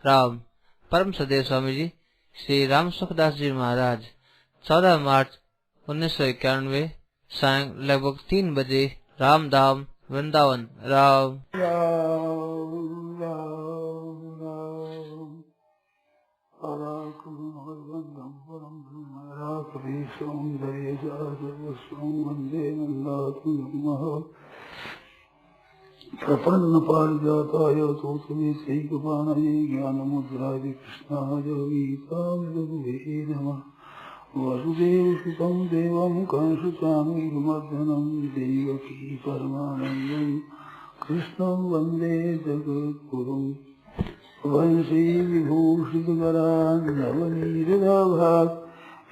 राम। परम सदैव स्वामी जी श्री राम सुखदास जी महाराज 14 मार्च 1991 सायं लगभग 3 बजे रामधाम वृंदावन। राम प्रपन्न पारिजाताय तोत्रवेत्रैकपाणये ज्ञानमुद्राय कृष्णाय गीतामृतगुहे नमः। वसुदेवसुतं देवं कंसचाणूरमर्दनं देवकी परमानन्दं कृष्णं वन्दे जगद्गुरुं। वंशी विभूषितकरान् नवनीरदाभात्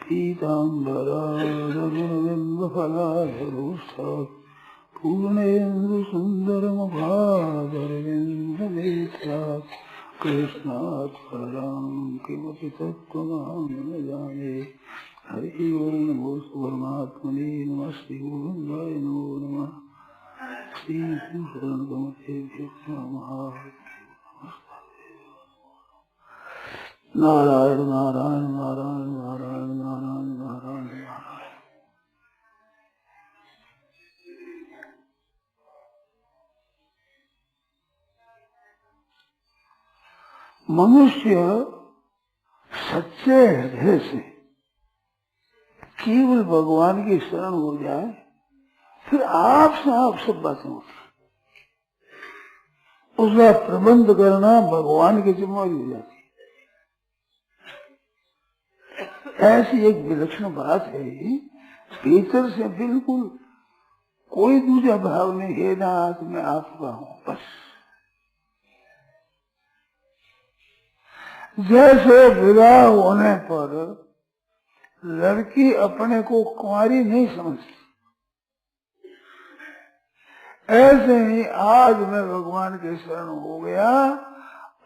पीताम्बरारविन्दफलाधरोष्ठात् पूर्णेन्दु सुन्दरमुखादरविन्दनेत्रात् कृष्णात् परं किमपि तत्त्वमहं न जाने। हरि ओं नमो परमात्मने नमस्ते गोविन्दाय नमो नमः। श्रीशरणकमलेभ्यो नमः। नारायण नारायण नारायण नारायण नारायण नारायण नारायण। मनुष्य सच्चे हृदय से केवल भगवान की शरण हो जाए, फिर आप से आप सब बातें होती। उसका प्रबंध करना भगवान की जिम्मेदारी हो जाती। ऐसी एक विलक्षण बात है, भीतर से बिल्कुल कोई दूसरा भाव नहीं है। नाथ मैं आपका हूँ बस। जैसे विवाह होने पर लड़की अपने को कुंवारी नहीं समझती, ऐसे ही आज मैं भगवान के शरण हो गया,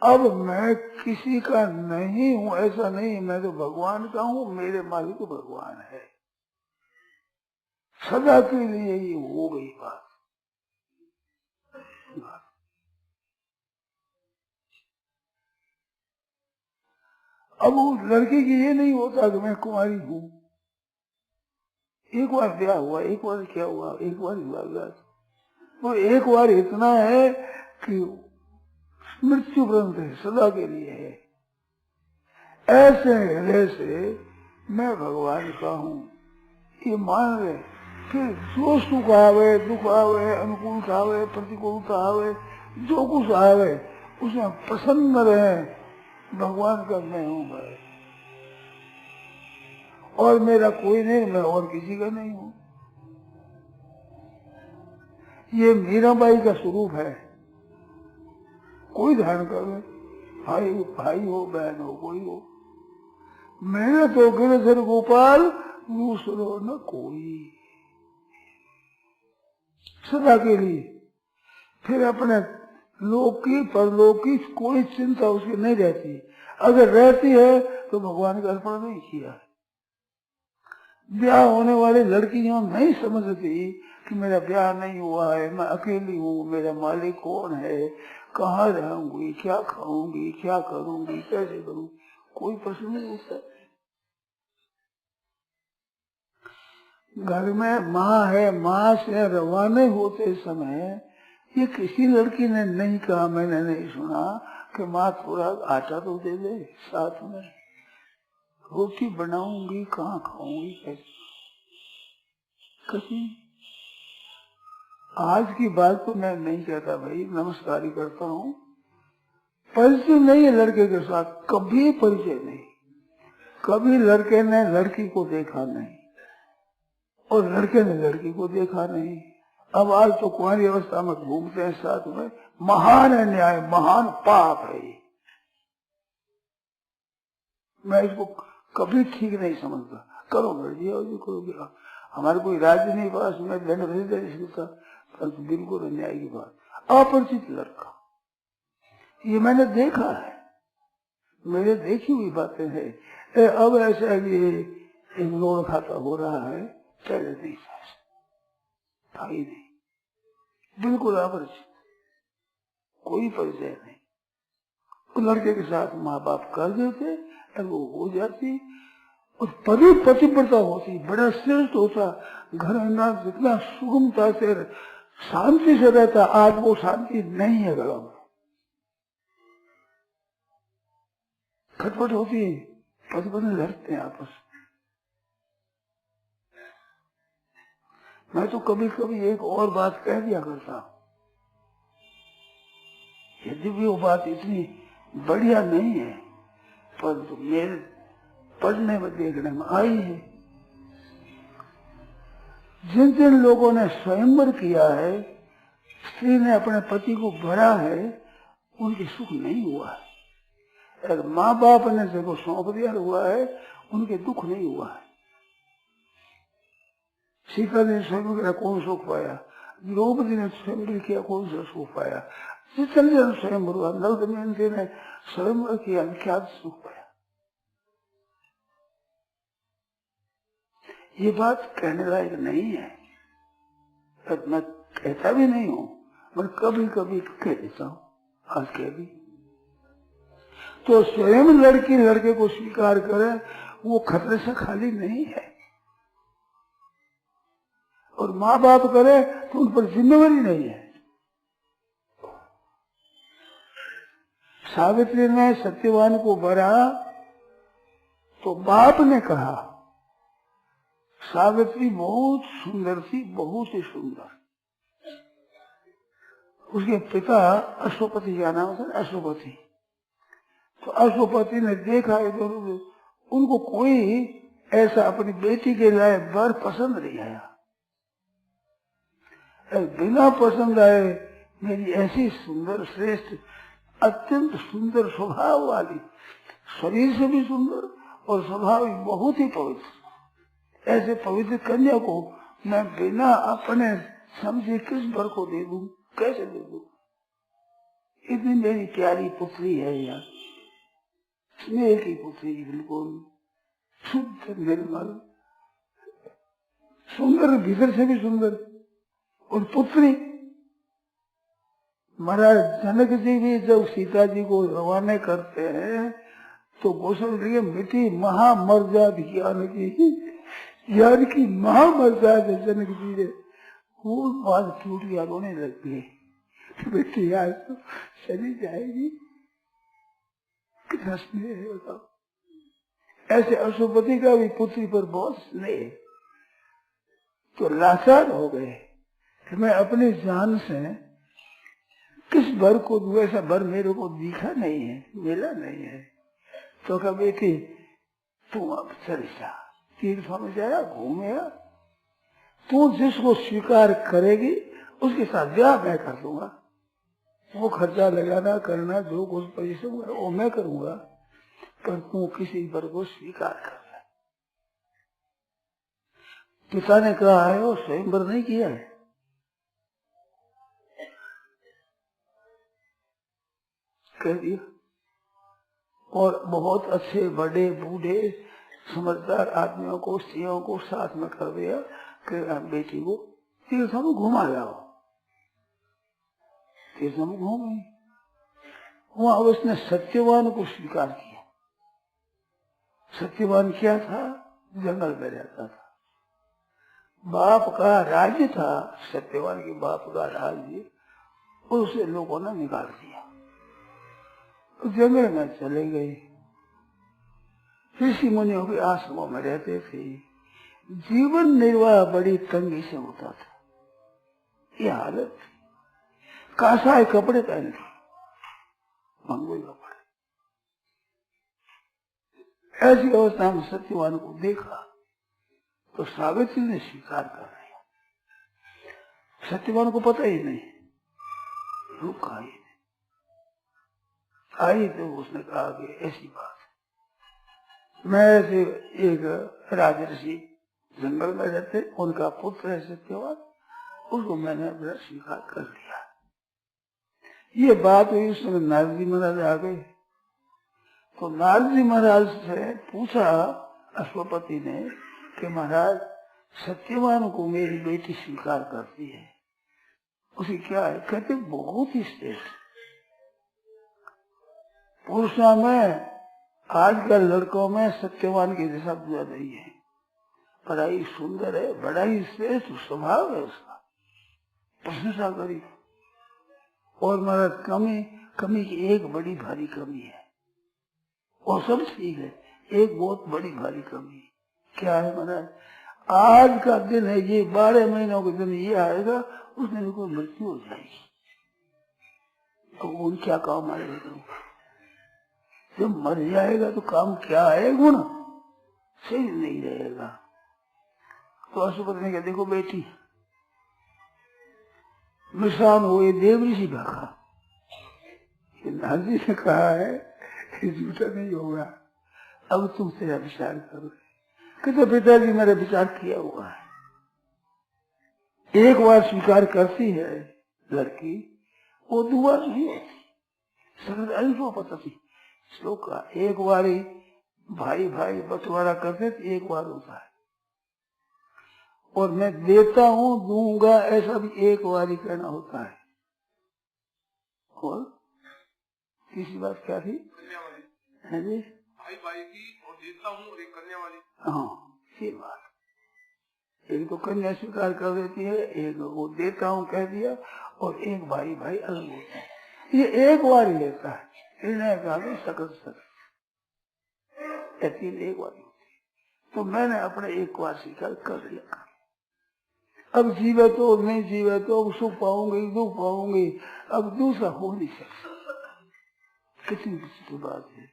अब मैं किसी का नहीं हूँ ऐसा नहीं, मैं तो भगवान का हूँ, मेरे मालिक भगवान है। सदा के लिए ये हो गई बात। अब उस लड़की की ये नहीं होता कि मैं कुंवारी हूँ। एक बार ब्याह हुआ, एक बार क्या हुआ, एक बार विवाह, वो एक बार इतना है कि मृत्यु पर्यंत है, सदा के लिए है। ऐसे हृदय से मैं भगवान का हूँ ये मान रहे, फिर जो सुख आवे, दुख आवे, अनुकूलता आवे, प्रतिकूलता आवे, जो कुछ आवे उसमें प्रसन्न रहे। भगवान का मैं हूँ भाई, और मेरा कोई नहीं, मैं और किसी का नहीं हूँ। ये मीराबाई का स्वरूप है। कोई धारण कर ले, भाई हो बहन हो कोई हो, मेरे तो गिरधर गोपाल दूसरो न कोई, सदा के लिए। फिर अपने लोक की परलोक की कोई चिंता उसकी नहीं रहती। अगर रहती है तो भगवान का अर्पण नहीं किया। ब्याह होने वाली लड़कियां नहीं समझती कि मेरा ब्याह नहीं हुआ है, मैं अकेली हूँ, मेरा मालिक कौन है, कहाँ रहूंगी, क्या खाऊंगी, क्या करूंगी, कैसे करूंगी, कोई प्रश्न नहीं उठता। घर में माँ है, माँ से रवाने होते समय ये किसी लड़की ने नहीं कहा, मैंने नहीं सुना कि माँ थोड़ा आटा तो दे दे साथ में, रोटी बनाऊंगी, कहाँ खाऊंगी, कैसे। कभी आज की बात तो मैं नहीं कहता भाई, नमस्कार ही करता हूँ। परिचय नहीं है लड़के के साथ, कभी परिचय नहीं। कभी लड़के ने लड़की को देखा नहीं और लड़के ने लड़की को देखा नहीं। अब आज तो कुंवारी अवस्था में घूमते हैं साथ में, महान अन्याय, महान पाप है ये। मैं इसको कभी ठीक नहीं समझता। करो मर्जी और जो करोगे, हमारे कोई राज्य नहीं पास में दंड भेज दे सकता, परंतु बिल्कुल अन्याय की बात। अपरिचित लड़का, ये मैंने देखा है, मेरे देखी हुई बातें हैं। अब ऐसा ये इग्नोर खाता हो रहा है, पहले नहीं था ही नहीं, बिल्कुल अपरिचित, कोई परिचय नहीं। लड़के के साथ माँ बाप कर देते और वो हो जाती और पति पतिव्रता होती, बड़ा श्रेष्ठ होता, घर अंगना जितना सुगमता से शांति से रहता। आज वो शांति नहीं है, घरों में खटपट होती है, पति पत्नी लड़ते हैं आपस में। मैं तो कभी कभी एक और बात कह दिया करता हूं, यदि भी वो बात इतनी बढ़िया नहीं है पर तो मेरे पढ़ने में देखने में आई है। जिन जिन लोगों ने स्वयंवर किया है, स्त्री ने अपने पति को भरा है, उनके सुख नहीं हुआ है। अगर माँ बाप ने जब सौंप दिया हुआ है, उनके दुख नहीं हुआ है। सीता ने स्वयं किया, कौन सुख पाया? द्रौपदी ने स्वयं किया, कौन सा सुख पाया? जितने स्वयं हुआ, नल दमयंती ने स्वयं किया, क्या सुख पाया? ये बात कहने लायक नहीं है, पर मैं कहता भी नहीं हूं, मैं कभी कभी कह देता हूं, आज कह भी। तो स्वयं लड़की लड़के को स्वीकार करे, वो खतरे से खाली नहीं है। और माँ बाप करे तो उन पर जिम्मेवारी नहीं है। सावित्री ने सत्यवान को भरा तो बाप ने कहा सावित्री बहुत सुंदर थी, बहुत ही सुंदर। उसके पिता अश्वपति का नाम था, अश्वपति। तो अश्वपति ने देखा इधर, उनको कोई ऐसा अपनी बेटी के लिए वर पसंद नहीं आया। बिना पसंद आए मेरी ऐसी सुंदर श्रेष्ठ अत्यंत सुंदर स्वभाव वाली, शरीर से भी सुंदर और स्वभाव भी बहुत ही पवित्र, ऐसे पवित्र कन्या को मैं बिना अपने समझे किस वर को दे दूं, कैसे दे दूं? इतनी मेरी प्यारी पुत्री है यार, स्नेह की पुत्री, बिल्कुल शुद्ध निर्मल, सुंदर, भीतर से भी सुंदर। और पुत्री, महाराज जनक जी भी जब सीता जी को रवाना करते हैं तो कौशल मिट्टी महामर्याद ज्ञान की महामर्याद जनक जी ने वो बात टूट गया, रोने लग गए, बेटी आज तो चली जाएगी, कितना स्नेह है बताओ। ऐसे अशुभपति का भी पुत्री पर बहुत स्नेह, तो लाचार हो गए कि मैं अपनी जान से किस वर को दूं, ऐसा वर मेरे को दिखा नहीं है, मिला नहीं है। तो कहा बेटी तू अब चल जा, तीर्थों में जाया, घूमेगा, तू जिसको स्वीकार करेगी उसके साथ ब्याह मैं कर दूंगा, वो खर्चा लगाना करना जो कुछ परिश्रम वो मैं करूंगा, पर तू किसी वर को स्वीकार कर ले। पिता ने कहा है वो स्वयंवर नहीं किया है, कह दिया। और बहुत अच्छे बड़े बूढ़े समझदार आदमियों को, स्त्रियों को साथ में कर दिया कि बेटी को तीर्थों में घुमा जाओ। तीर्थों में घूमे, वहां उसने सत्यवान को स्वीकार किया। सत्यवान क्या था? जंगल में रहता था, बाप का राज्य था, सत्यवान के बाप का राज्य, उसे लोगों ने निकाल दिया, जंगल में चले गए, ऋषि मुनियों के आश्रमों में रहते थे। जीवन निर्वाह बड़ी तंगी से होता था, ये हालत थी। कासाए कपड़े पहने, मंगोल कपड़े। ऐसी अवस्था में सत्यवान को देखा तो सावित्री ने स्वीकार कर लिया। सत्यवान को पता ही नहीं, रुक आई तो उसने कहा कि ऐसी बात, मैं ऐसे एक राजर्षि जंगल में रहते, उनका पुत्र है सत्यवान, उसको मैंने अपना स्वीकार कर लिया। ये बात हुई, उस समय नारद जी महाराज आ गए। तो नारद जी महाराज से पूछा अश्वपति ने कि महाराज सत्यवान को मेरी बेटी स्वीकार करती है, उसे क्या है? कहते बहुत ही श्रेष्ठ। पुरुषों में आजकल लड़कों में सत्यवान के जैसा बुरा नहीं है, बड़ा ही सुंदर है, बड़ा ही श्रेष्ठ स्वभाव है उसका, प्रशंसा करी। और महाराज कमी की एक बड़ी भारी कमी है, और सब ठीक है, एक बहुत बड़ी भारी कमी है। क्या है महाराज? आज का दिन है, ये 12 महीनों के दिन ये आएगा, उस दिन को मृत्यु हो जाएगी। अब उन क्या काम आएगा? जब मर जाएगा तो काम क्या है? गुण सही नहीं रहेगा। तो अशुपति ने कहा, देखो बेटी, मिशान हुए देव ऋषि का कहा, नारजी ने कहा है झूठा नहीं होगा, अब तुम तेरा विचार करो। कहते पिताजी मेरा विचार किया हुआ है। एक बार स्वीकार करती है लड़की, वो दुबारा नहीं होती। सरल अल्फो पता थी श्लोक का, एक बार ही भाई भाई बंटवारा करते तो एक बार होता है, और मैं देता हूँ दूंगा ऐसा भी एक बार ही कहना होता है। और तीसरी बात क्या थी? है जी, भाई भाई की, और देता हूँ, और एक कन्या वाली। हाँ, ये बात, एक तो कन्या स्वीकार कर देती है, एक वो देता हूँ कह दिया, और एक भाई भाई अलग होता है। ये एक बार ही लेता है, सकल तीन एक बार होती है। तो मैंने अपने एक बार स्वीकार कर लिया। अब जीवे तो नहीं जीवे तो, अब सुख पाऊंगी दुख पाऊंगी, अब दूसरा हो नहीं सकता। कितनी विचित्र बात है,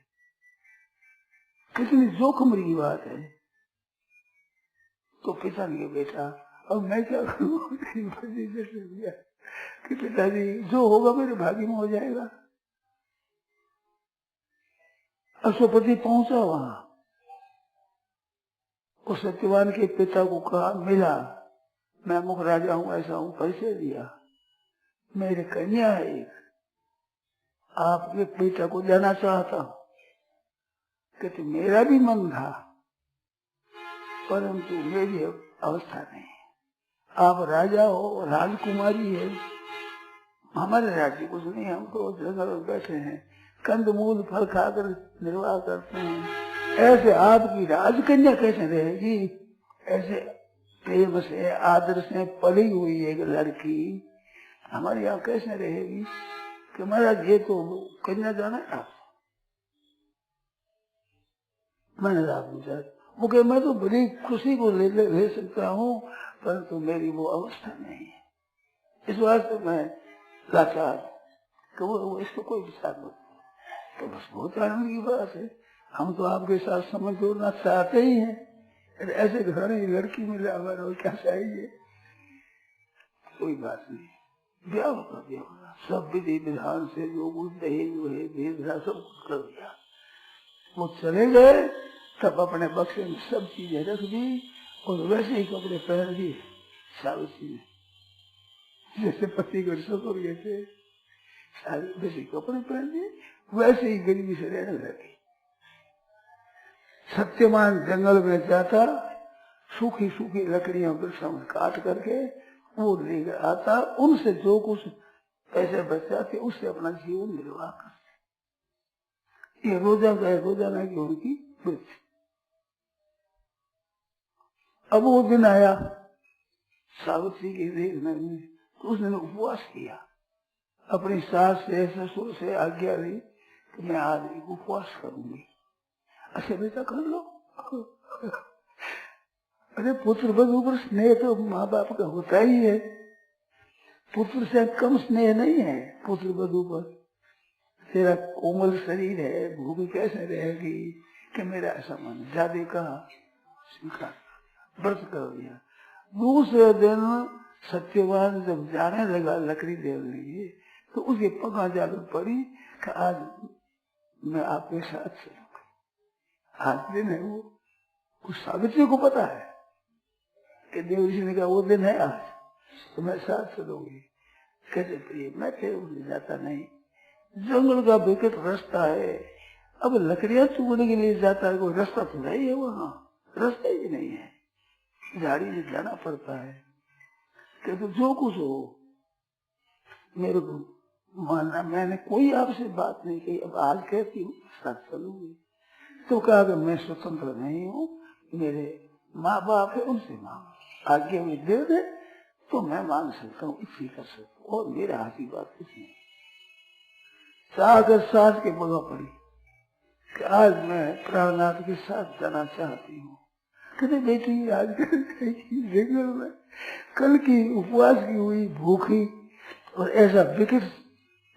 कितनी जोखिम की बात है। तो पिता ने बेटा अब मैं क्या करूं? कि पिताजी जो होगा मेरे भाग्य में हो जाएगा। अशुपति पहुंचा वहां, उस सत्यवान के पिता को कहा, मिला, मैं मुख राजा हूं, ऐसा हूं, परिचय दिया, मेरे कन्या है एक, आपके पिता को जाना चाहता हूं। कहते मेरा भी मन था, परंतु मेरी अवस्था नहीं, आप राजा हो, राजकुमारी है, हमारे राज्य कुछ नहीं, हम तो जंगल में बैठे हैं, कंद मूल फल खाकर निर्वाह करते हैं, ऐसे आपकी राजकन्या कैसे रहेगी? ऐसे प्रेम से आदर से पली हुई एक लड़की हमारे यहाँ कैसे रहेगी? कि महाराज ये तो कन्या जाना है आप। मैंने राजा वो कहे मैं तो बड़ी खुशी को ले सकता हूँ, परंतु मेरी वो अवस्था नहीं है, इस वास्ते मैं लाचार, तो वो इसको कोई विचार नहीं। तो बस बहुत आनंद की बात है, हम तो आपके साथ समझ जोड़ना चाहते ही हैं, ऐसे घराने की लड़की मिले हमारा और क्या चाहिए? कोई बात नहीं, ब्याह होगा, ब्याह होगा, सब विधि विधान से जो कुछ दहेज वहे भेद सब कुछ कर दिया। वो चले गए, तब अपने बक्से में सब चीजें रख दी, और वैसे ही कपड़े पहन दिए सावित्री ने, जैसे पति को ससुर गए थे, वैसे कपड़े पहन दिए, वैसे ही गरीबी से रहने लगे। सत्यवान जंगल में जाता, सूखी सूखी लकड़ियां वृक्षों में काट करके वो लेकर आता, उनसे जो कुछ पैसे बच जाते उससे अपना जीवन निर्वाह करते। ये रोजाना की उनकी वृत्ति। अब वो दिन आया सावित्री के देखने में, तो उसने उपवास किया, अपनी सास से ससुर से आज्ञा ली कि मैं आज एक उपवास करूंगी। अच्छा बेटा कर लो। अरे पुत्र बधू पर स्नेह तो माँ बाप का होता ही है, पुत्र से कम स्नेह नहीं है पुत्र बधू पर। तेरा कोमल शरीर है, भूमि कैसे रहेगी कि मेरा ऐसा मन ज्यादा कहा, स्वीकार व्रत कर दिया। दूसरे दिन सत्यवान जब जाने लगा लकड़ी देने लिए, तो उसके पगा जाकर पड़ी कि आज मैं आपके साथ चलूंगा। आज दिन है वो, उस सावित्री को पता है कि देव ऋषि ने कहा वो दिन है आज, तो मैं साथ चलूंगी। कैसे प्रिय, मैं फिर उसे जाता नहीं, जंगल का विकट रास्ता है, अब लकड़ियां चुगने के लिए जाता है, कोई रास्ता तो नहीं है वहाँ, रास्ता ही नहीं है, झाड़ी में जाना पड़ता है। कि तो जो कुछ हो मेरे को माना मैंने कोई आपसे बात नहीं कही, अब आज कहती हूँ साथ चलूंगी। तो कहा कि मैं स्वतंत्र नहीं हूँ, मेरे माँ बाप है उनसे मांग, आज्ञा में दे दे तो मैं मांग सकता हूँ, इसी कर सकता हूँ, और मेरा हाथ की बात कुछ नहीं। सागर सास के बगा पड़ी कि आज मैं प्राणनाथ के साथ जाना चाहती हूँ। कहते बेटी आज जंगल में कल की उपवास की हुई भूखी और ऐसा विकट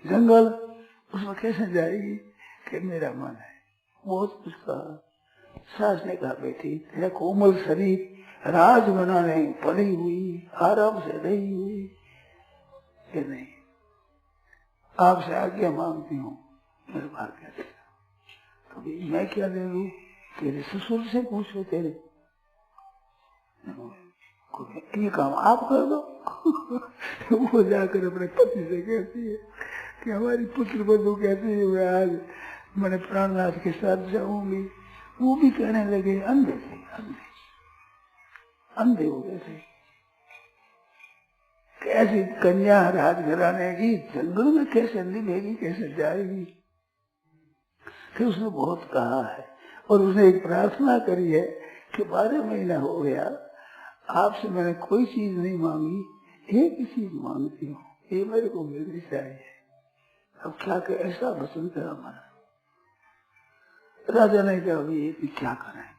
जंगल, उसमें कैसे जाएगी कि मेरा मन है। बहुत कुछ कहा। सास ने कहा बेटी तेरा कोमल शरीर राज बनाने पड़ी हुई, आराम से रही हुई कि नहीं, आपसे आज्ञा मांगती हूँ, मेरे भाग्य दे। तो मैं क्या दे दूं, तेरे ससुर से पूछो, तेरे ये काम आप कर दो। वो जाकर अपने पति से कहती है कि हमारी पुत्र बंधु कहती है मैं आज मैंने प्राणनाथ के साथ जाऊंगी। वो भी कहने लगे, अंधे थे, अंधे हो गए थे। कैसी कन्या राजघराने की जंगल में कैसे निभेगी, कैसे जाएगी। फिर उसने बहुत कहा है और उसने एक प्रार्थना करी है कि 12 महीना हो गया आपसे मैंने कोई चीज नहीं मांगी, एक ही चीज मांगती हूँ, ये मेरे को मिलनी चाहिए। अब क्या कर, ऐसा वचन था हमारा। राजा ने कहा ये क्या करें,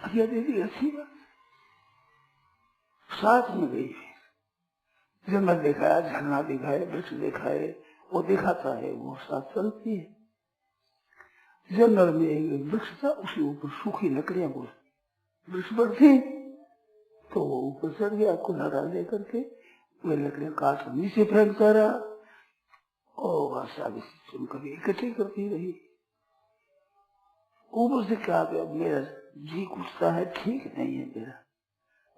आज्ञा दे दी, अच्छी बात। साथ में गई, जंगल दिखाया, झरना दिखाए, वृक्ष दिखाए, वो दिखाता है, वो साथ चलती है। जंगल में एक वृक्ष था, उसके ऊपर सूखी लकड़ियां बोल वृक्ष पर थी, तो वो ऊपर चढ़ गया कुल्हाड़ा लेकर के, वे लकड़ियां काट नीचे फेंकता रहा और आसानी से चुन कर इकट्ठी करती रही। ऊपर से कहा कि अब मेरा जी कुछता है, ठीक नहीं है, मेरा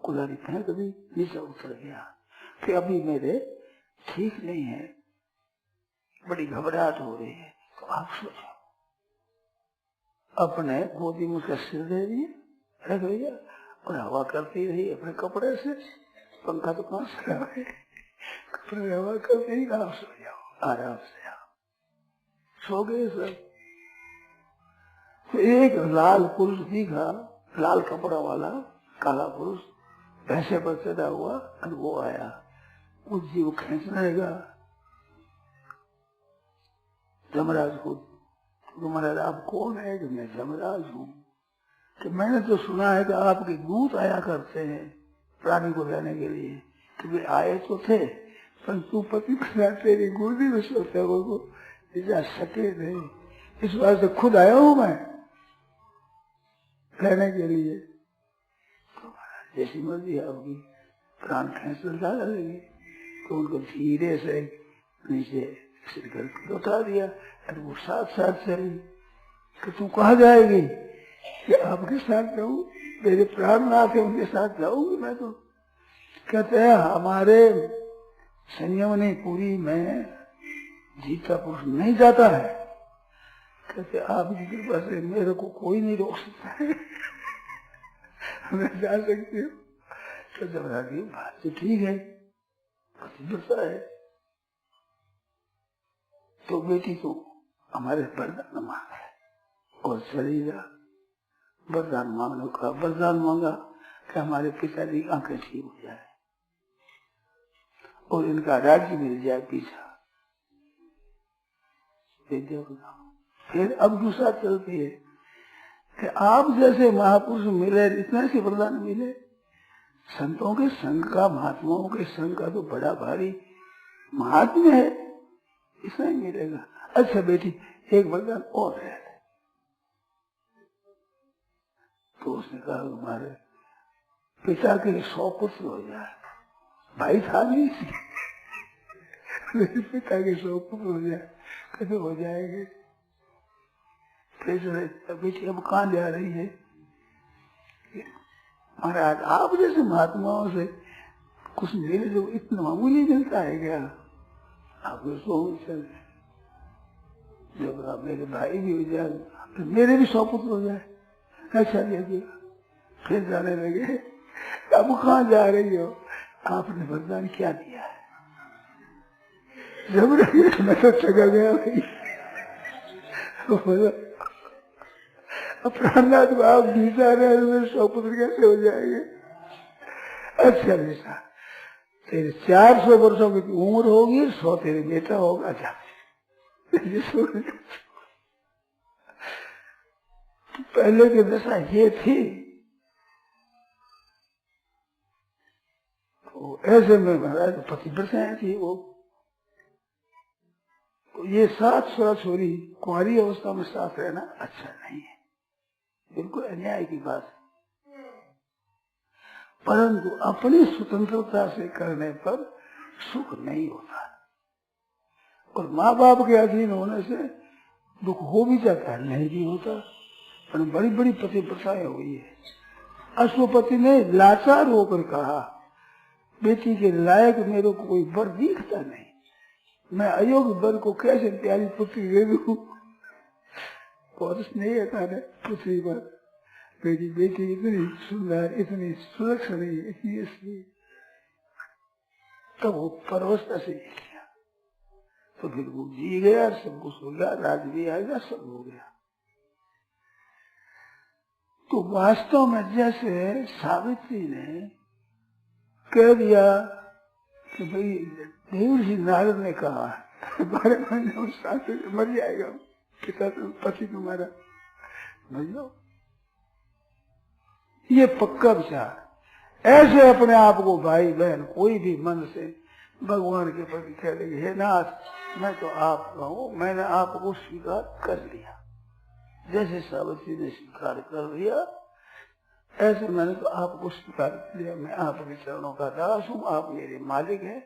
कुल्हाड़ी फेंक दी, नीचे उतर गया कि अभी मेरे ठीक नहीं है, बड़ी घबराहट हो रही है। तो आप सोचो, अपने गोदी में उसका सिर दे दिए, रख दिया और हवा करती रही अपने कपड़े से। पंखा तो कहाँ से है, कपड़े हवा करते ही आप सो जाओ, आराम से आओ, सो गए सब। तो एक लाल पुरुष दिखा, लाल कपड़ा वाला काला पुरुष, भैंसे पर चढ़ा हुआ, और वो आया, उस जीव खींचने लगा जमराज को। तो महाराज आप कौन है? कि मैं जमराज हूँ। कि मैंने तो सुना है कि आपके दूत आया करते हैं प्राणी को लेने के लिए, कि वे आए तो थे, पर तू पति तेरी गोदी में सोते हो को जा सके नहीं, इस बात से खुद आया हूँ मैं लेने के लिए। तो जैसी मर्जी आपकी, प्राण खींच डाला लगे, तो उनको धीरे से नीचे सिर करके उठा दिया, और वो साथ साथ चली। कि तू कहाँ जाएगी? कि आपके साथ जाऊं, मेरे प्राणनाथ है उनके साथ जाऊंगी मैं। तो कहते हैं हमारे संयम ने पूरी में जीता पुरुष नहीं जाता है। कहते आपकी कृपा से मेरे को कोई नहीं रोक सकता है, मैं जा सकती हूँ। तो जब बात तो ठीक है, पता है तो बेटी को हमारे वरदान मांगा और चली जा। वरदान मांगने का वरदान मांगा कि हमारे पिताजी की आंखें ठीक हो जाए और इनका राज्य मिल जाए पीछा। फिर अब दूसरा चलती है कि आप जैसे महापुरुष मिले, इतना से वरदान मिले। संतों के संग का, महात्माओं के संग का तो बड़ा भारी महात्म्य है, इसमें ही मिलेगा। अच्छा बेटी एक वरदान और है। तो उसने कहा हमारे पिता के 100 पुत्र हो जाए, भाई था नहीं मेरे पिता के 100 पुत्र हो जाए। कैसे हो जाएंगे? फिर बेटी अब कहाँ जा रही है? महाराज आप जैसे महात्माओं से कुछ मिले जो इतना मामूली मिलता है क्या? आपको सो चल, जब मेरे भाई भी हो जाए तो मेरे भी 100 पुत्र हो जाए। अच्छा दिया। फिर जाने लगे, अब कहाँ जा रही हो? आपने वरदान क्या दिया है? जब मैं तो चगा गया भाई। प्राणनाथ को आप बीता रहे 100 पुत्र कैसे हो जाएंगे? अच्छा बेटा, तेरे 400 वर्षों की उम्र होगी, 100 तेरे बेटा होगा। जा पहले की दशा ये थी। तो ऐसे में महाराज पतिव्रताएं थी वो। तो ये साथ छोरा छोरी कुंवारी अवस्था में साथ रहना अच्छा नहीं है, बिल्कुल अन्याय की बात है। परंतु अपनी स्वतंत्रता से करने पर सुख नहीं होता, और माँ बाप के अधीन होने से दुख हो भी जाता है, नहीं भी होता। पर बड़ी बड़ी पतिव्रताएं हुई है। अश्वपति ने लाचार होकर कहा, बेटी के लायक मेरे को कोई वर दिखता नहीं, मैं अयोग्य वर को कैसे प्यारी पुत्री दे दूं? और नहीं है पुत्री पर, मेरी बेटी इतनी सुंदर, इतनी सुलक्षणी, इतनी असली। तब वो परवस्था से किया, तो फिर वो जी गया, सब कुछ हो गया, राज भी आ गया, सब हो गया। तो वास्तव में जैसे सावित्री ने कह दिया कि भाई देवर्षि नारद ने कहा 12 महीने में साथ मर जाएगा पिता, पति तुम्हारा, मर जाओ, ये पक्का विचार। ऐसे अपने आप को भाई बहन कोई भी मन से भगवान के प्रति कह देंगे, हे नाथ मैं तो आपका हूँ, मैंने आपको स्वीकार कर लिया। जैसे सावित्री ने स्वीकार कर लिया, ऐसे मैंने तो आपको स्वीकार कर लिया, मैं आपके चरणों का दास हूँ, आप मेरे मालिक हैं,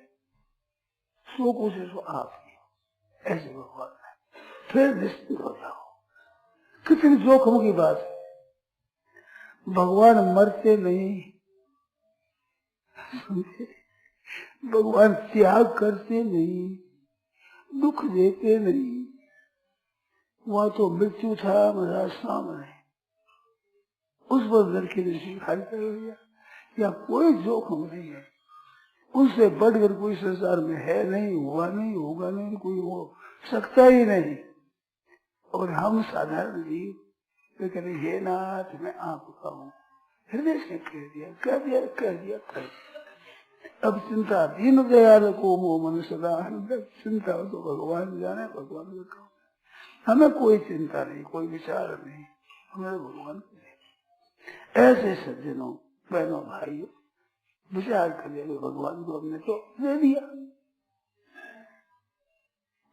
सो कुछ सो आप ही। ऐसे भगवान है, फिर निश्चित हो जाओ। कितनी जोखिम की बात है। भगवान मरते नहीं, भगवान त्याग करते नहीं, दुख देते नहीं। वहां तो मृत्यु था मेरा सामने, उस पर लड़के ने स्वीकार कर लिया, या कोई जोखिम नहीं है। उससे बढ़कर कोई संसार में है नहीं, हुआ नहीं, होगा नहीं, कोई हो सकता ही नहीं। और हम साधारण जीव तो कहते हे नाथ मैं आपका हूँ, हृदय से कह दिया, कह दिया, कह दिया, कह दिया। अब चिंता दीन दयाल को मोह मन सदा, चिंता तो भगवान जाने, भगवान का काम। हमें कोई चिंता नहीं, कोई विचार नहीं, हमें भगवान को। ऐसे सज्जनों, बहनों, भाइयों, विचार करिए, भगवान को हमने तो दे दिया,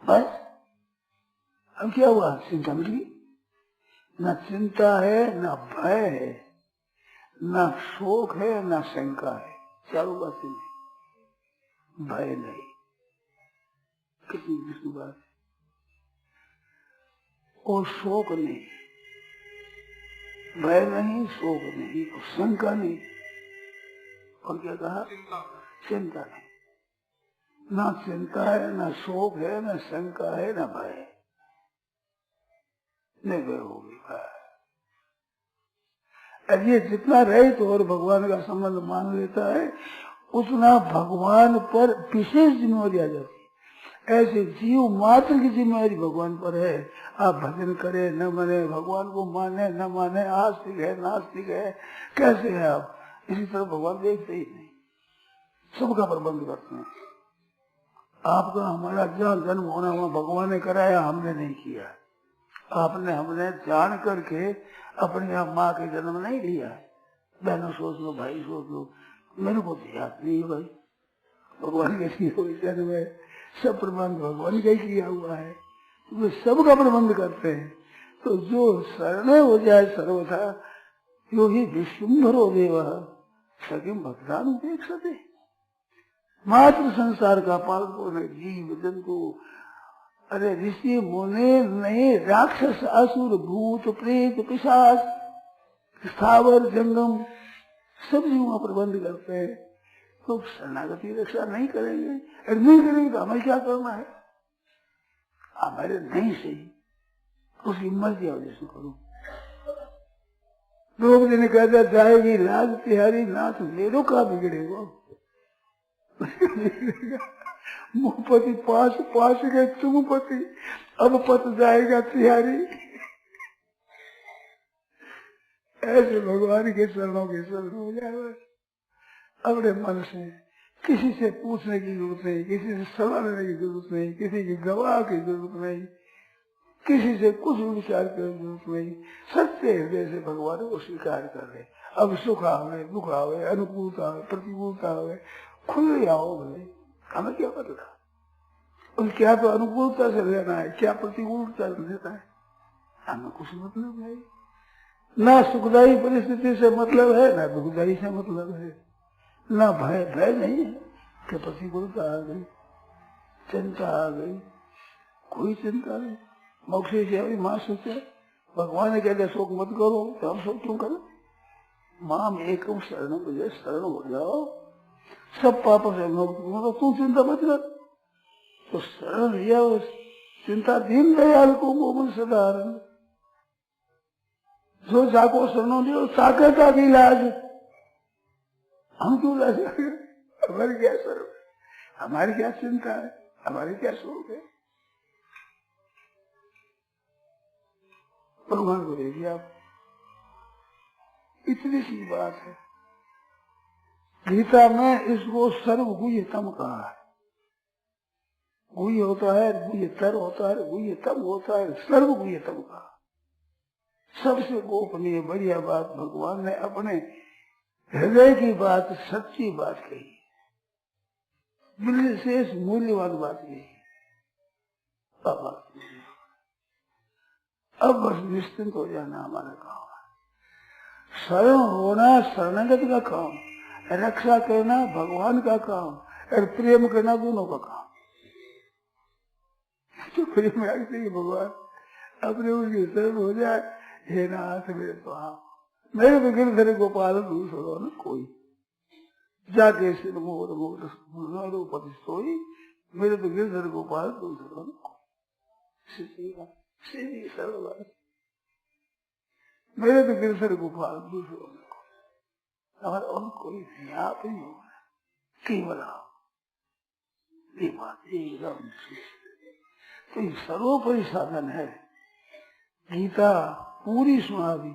बस अब क्या हुआ? चिंता मिल गई। न चिंता है, न भय है, न शोक है, न शंका है, चारों बातें नहीं। भय नहीं, कितनी दूसरी बात है। और शोक नहीं, भय नहीं, शोक नहीं, और शंका नहीं, और क्या कहा? चिंता नहीं। ना चिंता है, ना शोक है, ना शंका है, ना भय है, निर्भय होगी। अब ये जितना रहित तो और भगवान का संबंध मान लेता है, उतना भगवान पर विशेष जिम्मेवारी आ जाती है। ऐसे जीव मात्र की जिम्मेवारी भगवान पर है। आप भजन करें न माने, भगवान को माने न माने, आस्तिक है नास्तिक है, कैसे है आप, इसी तरह भगवान देखते ही नहीं, सबका प्रबंध करते हैं। आपका हमारा जहाँ जन्म होना हुआ भगवान ने कराया, हमने नहीं किया। आपने हमने जान करके अपने आप माँ के जन्म नहीं लिया। बहनों सोच लो, भाई सोच लो, मेरे को तो याद नहीं है भाई, भगवान के किए हुए जन्म है, सब प्रबंध भगवान का ही किया हुआ है, वे सबका प्रबंध करते हैं। तो जो शरण हो जाए सर्वथा, यो ही विश्वम्भरो देव सकिम भक्तान उपेक्षते। मात्र संसार का पालन करने जीव जंतु, अरे ऋषि मुनि नहीं, राक्षस असुर भूत प्रेत पिशाच स्थावर जंगम सब जीवों का प्रबंध करते हैं। तो शरणागति रक्षा नहीं करेंगे, नहीं करेंगे तो हमें क्या करना है? हमारे नहीं सही, उसकी मर्जी वजह से करो। लोग ने कहता जाएगी लाज तिहारी नाथ मेरो का बिगड़ेगा मुहपति पास गए तुमपति, अब पत जाएगा तिहारी। ऐसे भगवान के चरणों के शरण हो जाए बस। अपने मन से किसी से पूछने की जरूरत नहीं, किसी से सलाह लेने की जरूरत नहीं, किसी की गवाह की जरूरत नहीं, किसी से कुछ विचार करने की जरूरत नहीं। सत्य हृदय से भगवान को स्वीकार कर ले। अब सुख आवे, दुख आवे, अनुकूलता आवे, प्रतिकूलता आवे, खुले आओ भले, हमें क्या पता। और क्या तो अनुकूलता से रहना है, क्या प्रतिकूलता से रहना है, हमें कुछ मतलब नहीं। ना सुखदायी परिस्थिति से मतलब है, ना दुखदायी से मतलब है, ना भय नहीं है कि प्रतिकूलता आ गई, चिंता आ गई, कोई चिंता नहीं। मोक्ष से अभी माँ सोचे, भगवान ने कहते शोक मत करो, तो हम शोक क्यों करें। माँ में एकम शरण मुझे शरण हो जाओ, सब पापों से मुक्त, तू चिंता मत कर। तो शरण लिया, चिंता दीन दयाल को गोमन सदारण, जो जाको शरणों लियो ताकत का इलाज। हम क्यों लाज, हमारी क्या शरण, हमारी क्या चिंता है, हमारी क्या शोक है। भगवान को देखिए आप, इतनी सी बात है। गीता में इसको सर्वगुह्यतम कहा है। गुह्य होता है, गुह्यतर होता है, गुह्यतम होता है, सर्वगुह्यतम कहा। सबसे गोपनीय बढ़िया बात भगवान ने अपने हृदय की बात, सच्ची बात कही, विशेष मूल्यवान बात कही। अब बस निश्चिंत हो जाना हमारा काम है। शरण होना शरणागत का काम, रक्षा करना भगवान का काम, और प्रेम करना दोनों का काम। तो प्रेम रखते भगवान अपने उनकी शरण हो जाए, हे नाथ मेरे तो आप, मेरे तो गिरधर गोपाल दूसरो न कोई, जाके सिर मोर मोर पति सोई, मेरे तो गिरधर गोपाल दूसरो न कोई। सीधी सरल बात, मेरे तो गिरधर गोपाल दूसरो न कोई, और कोई नहीं, आप ही हो केवल आप। ये बात एकदम तो ये सर्वोपरि साधन है। गीता पूरी सुना दी,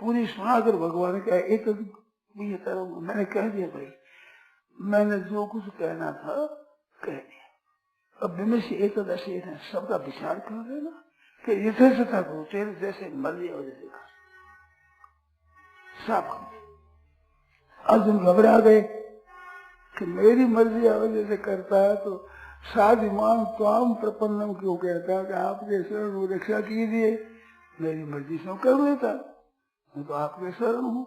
पूरी सुनाकर भगवान का एक ये तरह मैंने कह दिया, भाई मैंने जो कुछ कहना था कह दिया। अब विमर्श एकदशी है, सबका विचार कर लेना कि यथेष्टता को तेरे जैसे मर्जी हो जैसे कर। सब अर्जुन घबरा गए कि मेरी मर्जी वजह से करता है तो साधिमान त्वाम प्रपन्नम क्यों कहता कि आपके शरण रक्षा कीजिए, मेरी मर्जी से कर लेता, मैं तो आपके शरण हूँ।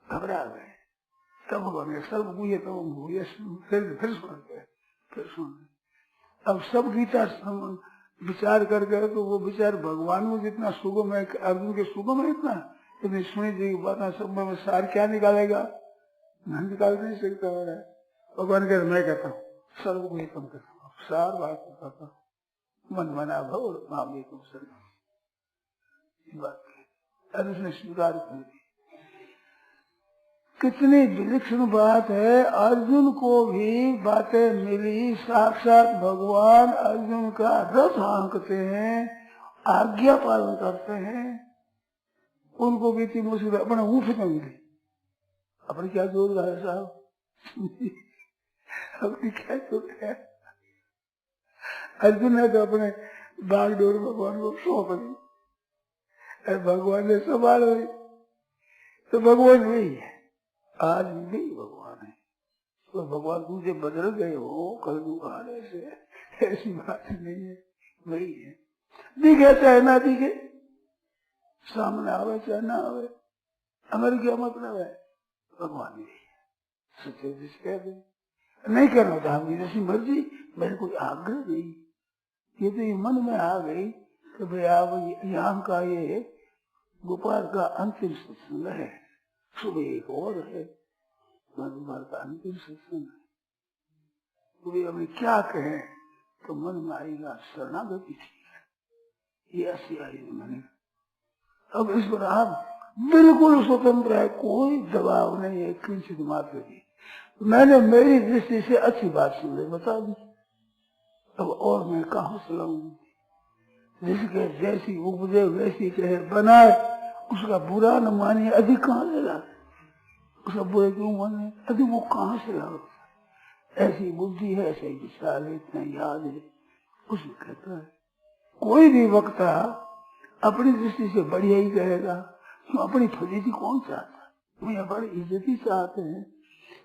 घबरा गए। तब भगवान सर्व भूये तब भूये, फिर सुन। अब सब गीता विचार कर गए तो वो विचार भगवान में जितना सुगम है, अर्जुन के सुगम है इतना, इतनी सुनी जी बात सब में सार क्या निकालेगा, मैं निकाल नहीं सकता। भगवान कहते मैं कहता हूँ सर्व को एकम करता हूँ, सार बात करता हूँ, मन मना भव माम एकम सर्व। उसने स्वीकार कर दी। कितनी विलक्षण बात है। अर्जुन को भी बातें मिली, साक्षात भगवान अर्जुन का रथ हाँकते हैं, आज्ञा पालन करते हैं। उनको भी इतनी मुसीबत अपने ऊँट में मिली, अपने क्या जोर है साहब अपनी क्या जोर है। अर्जुन ने तो अपने बागडोर भगवान को सौंप दी, भगवान ने संभाल ली। तो भगवान वही है, आज भी भगवान है। तो भगवान तुझे बदल गए हो कल दुकाने से, ऐसी बात नहीं है, वही है। दिखे चाहे ना दिखे, सामने आवे चाहे ना आवे, हमारी क्या मतलब है, भगवान ही है। सच्चे जिस कह दे नहीं करना था हमारी जैसी मर्जी, मेरे कोई आग्रह नहीं। ये तो ये मन में आ गई कि भाई आप यहाँ का ये गोपाल का अंतिम सत्संग है, सुबह एक और है गोपाल का अंतिम सत्संग है, तो हमें क्या कहें, तो मन में आएगा शरणागति थी, ये ऐसी आई मैंने। अब इस पर आप बिल्कुल स्वतंत्र है, कोई दबाव नहीं है किंचित मात्र भी। मैंने मेरी दृष्टि से अच्छी बात सुन ली, बता दी, अब और मैं कहाँ से लाऊं? जिसके जैसी उपजे वैसी कहे बनाए, उसका बुरा न माने, अधिक कहाँ से ला? उसका बुरा क्यों माने? अधिक वो कहाँ से ला? ऐसी बुद्धि है, ऐसे विचार है, इतना याद है, उसमें कहता है कोई भी वक्ता अपनी दृष्टि से बढ़िया ही कहेगा। क्यों? अपनी फजीती कौन चाहता? मैं बड़ी इज्जती चाहते हैं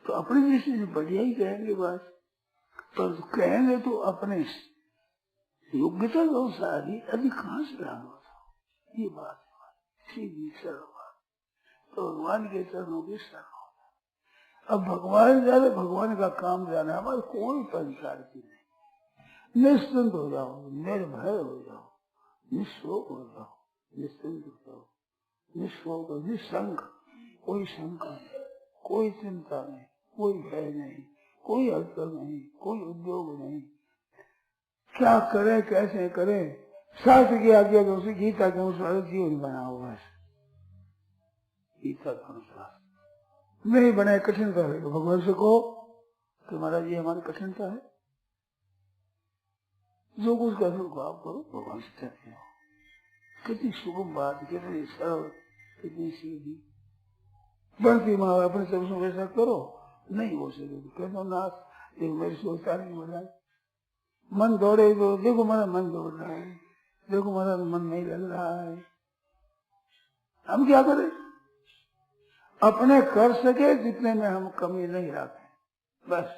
तो अपनी दृष्टि से बढ़िया ही कहेंगे बस, पर तो कहेंगे तो अपने योग्यता के अनुसार ही, अधिक कहाँ से लाना? ये बात सीधी सरल बात, तो भगवान के चरणों की शरण। अब भगवान जाने, भगवान का काम जाना, हमारे कोई परिकार की नहीं। निश्चिंत हो जाओ, निर्भय हो जाओ, निशोक हो जाओ, निश्चिंत हो जाओ, निशोक निशंक, कोई शंका नहीं, कोई चिंता नहीं, कोई भय नहीं, कोई अड़चन नहीं, कोई उद्योग नहीं। क्या करे, कैसे करे, शास्त्र की आज्ञा के उसे गीता के अनुसार जीवन बना हुआ है। गीता के अनुसार नहीं बने, कठिनता है तो भगवान से कहो कि महाराज ये हमारी कठिनता है, जो कुछ कर सको आप करो, भगवान से कहते हो। कितनी सुगम बात, कितनी सरल, कितनी सीधी। बनती माँ अपने सब वैसा करो, नहीं हो सके तो कह दो नाथ, देखो मेरी सोचता नहीं हो रहा है, मन दौड़े तो देखो मेरा मन दौड़ रहा है, देखो मेरा मन नहीं लग रहा है। हम क्या करें? अपने कर सके जितने में हम कमी नहीं रखें, बस।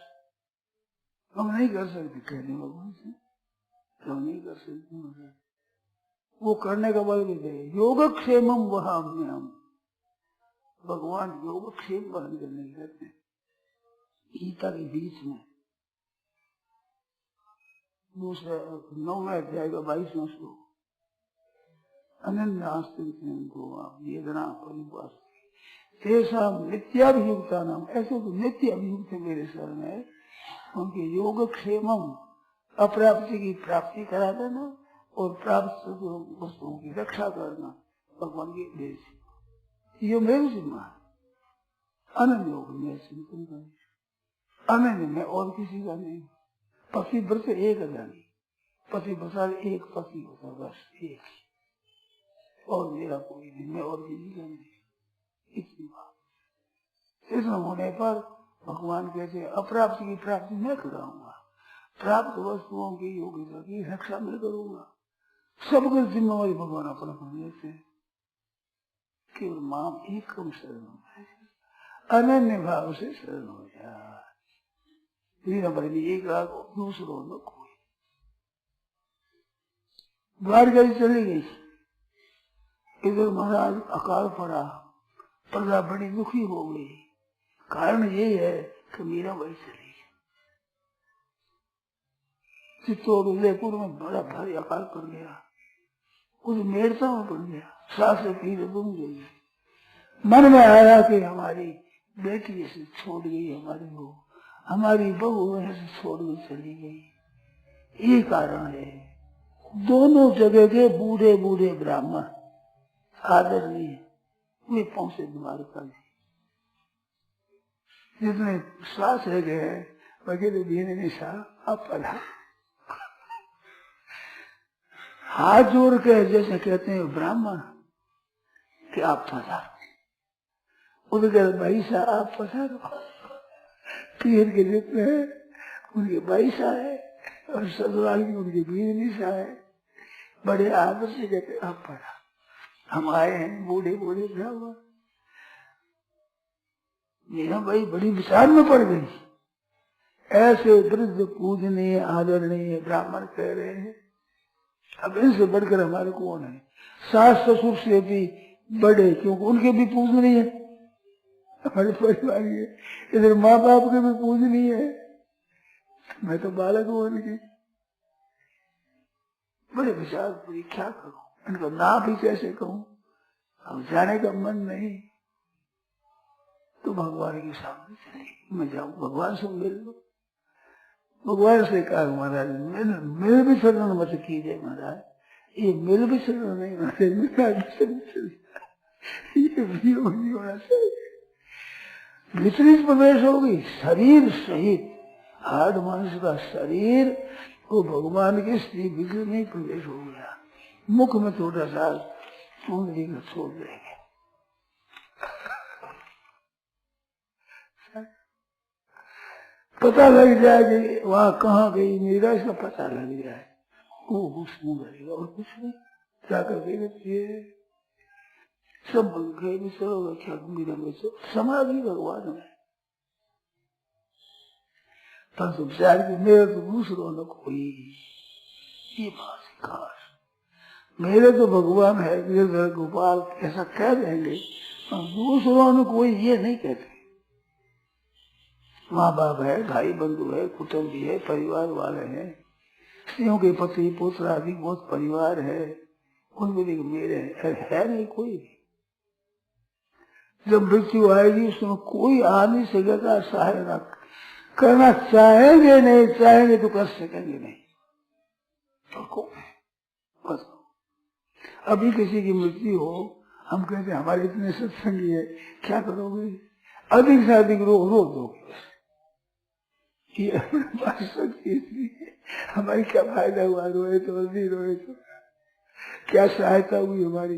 हम नहीं कर सकते, कहने भगवान से क्यों नहीं कर सकते? वो करने का बल भी दे। योगक्षेमम वहां हम, भगवान योगक्षेम बन करने कहते हैं। गीता के बीच में दूसरा 9वें अध्याय का 22वां श्लोक, अनन्यास्तना परिवास ऐसा नित्याभियुक्ता नाम, ऐसे तो नित्य अभियुक्त मेरे शरण है, उनके योगक्षेमम, अप्राप्ति की प्राप्ति करा देना और प्राप्त वस्तुओं की रक्षा करना, भगवान के देश ये मेरी जिम्मा है। अनन्य योग में चिंतन करें, अनन्य में और किसी का नहीं। पति व्रत एक नहीं, पति व्रत एक पति होता, बस एक, और मेरा कोई नहीं, मैं और किसी का नहीं। इतनी बात। इतना होने पर भगवान कहते अप्राप्त की प्राप्ति मैं कराऊंगा, प्राप्त वस्तुओं की योग्यता की रक्षा मैं करूंगा। सब कुछ जिम्मेवारी भगवान अपना कर देते हैं। केवल माम एक कम शरण हो जाए, अनन्य भाव से शरण हो जाए, एक राग दूसरों में कोई। द्वारका चली गई, इधर महाराज अकाल पड़ा, प्रजा बड़ी दुखी हो गई। कारण ये है कि मीरा बाई चली गई। चित्तौड़ उदयपुर में बड़ा भारी अकाल पड़ गया, उस मेड़ता में पड़ गया, सास पीर गुम गई। मन में आया कि हमारी बेटी ऐसे छोड़ गई, हमारी बहू ऐसे छोड़ के चली गई। ये कारण है। दोनों जगह के बूढ़े बूढ़े ब्राह्मण आदरणीय वे पहुंचे द्वारका जी। जितने श्वास रह गए वगैरह धीरे निशा अब पढ़ा, हाथ जोड़ के जैसे कहते हैं ब्राह्मण कि आप पधारो, उनके भाई साहब आप पधारो। पीर के जितने उनके भाई साहब है और ससुराल की उनकी बीवी निशा है, बड़े आदर से कहते आप पढ़ा, हम आए हैं बूढ़े बूढ़े ब्राह्मण। मीरा बाई बड़ी विचार में पड़ गई। ऐसे वृद्ध पूजनीय आदरणीय ब्राह्मण कह रहे हैं, अब इनसे बढ़कर हमारे कौन है? सास ससुर से भी बड़े, क्योंकि उनके भी पूजनीय है, हमारे परिवार है। इधर माँ बाप के भी पूजनीय है, मैं तो बालक हूँ उनकी। बड़े विचार पूरी क्या करूं, इनको ना भी कैसे कहूं, अब जाने का मन नहीं। तो भगवान के सामने चले, मैं जाऊं भगवान से मिल लो। भगवान से कहा महाराज मिल भी शरण मत कीजिए महाराज, ये मिल भी शरण नहीं होना चाहिए, ये भी नहीं होना चाहिए। विपरीत प्रवेश होगी, शरीर सहित हार्ड मांस का शरीर वो भगवान के श्री विग्रह में प्रवेश हो गया। मुख में थोड़ा सा चूंदड़ी का छोड़ देंगे, पता लग जाए कि वहां कहाँ गई मीरा, इसका पता लग जाए, वो हुस्न करेगा और कुछ नहीं। क्या करके ये सब गए विसरोगे क्या मीरा में समाधि भगवान में। परंतु विचार की मेरे तो दूसरों ने कोई ये बात खास, मेरे तो भगवान है गिरधर गोपाल ऐसा कह देंगे, दूसरों ने कोई ये नहीं कहते। माँ बाप है, भाई बंधु है, कुटुंब भी है, परिवार वाले हैं, स्त्रियों के पति पुत्र आदि बहुत परिवार है, उनमें मेरे है नहीं कोई भी। जब मृत्यु आएगी उसमें कोई आ नहीं सकेगा सहायता करना, चाहेंगे नहीं, चाहेंगे तो कर सकेंगे नहीं। तो बस अभी किसी की मृत्यु हो, हम कहते हैं हमारे इतने सत्संगी है, क्या करोगे? अधिक से अधिक रो दोगे, हमारी क्या फायदा हुआ, रोए तो नहीं रोए तो क्या सहायता हुई हमारी?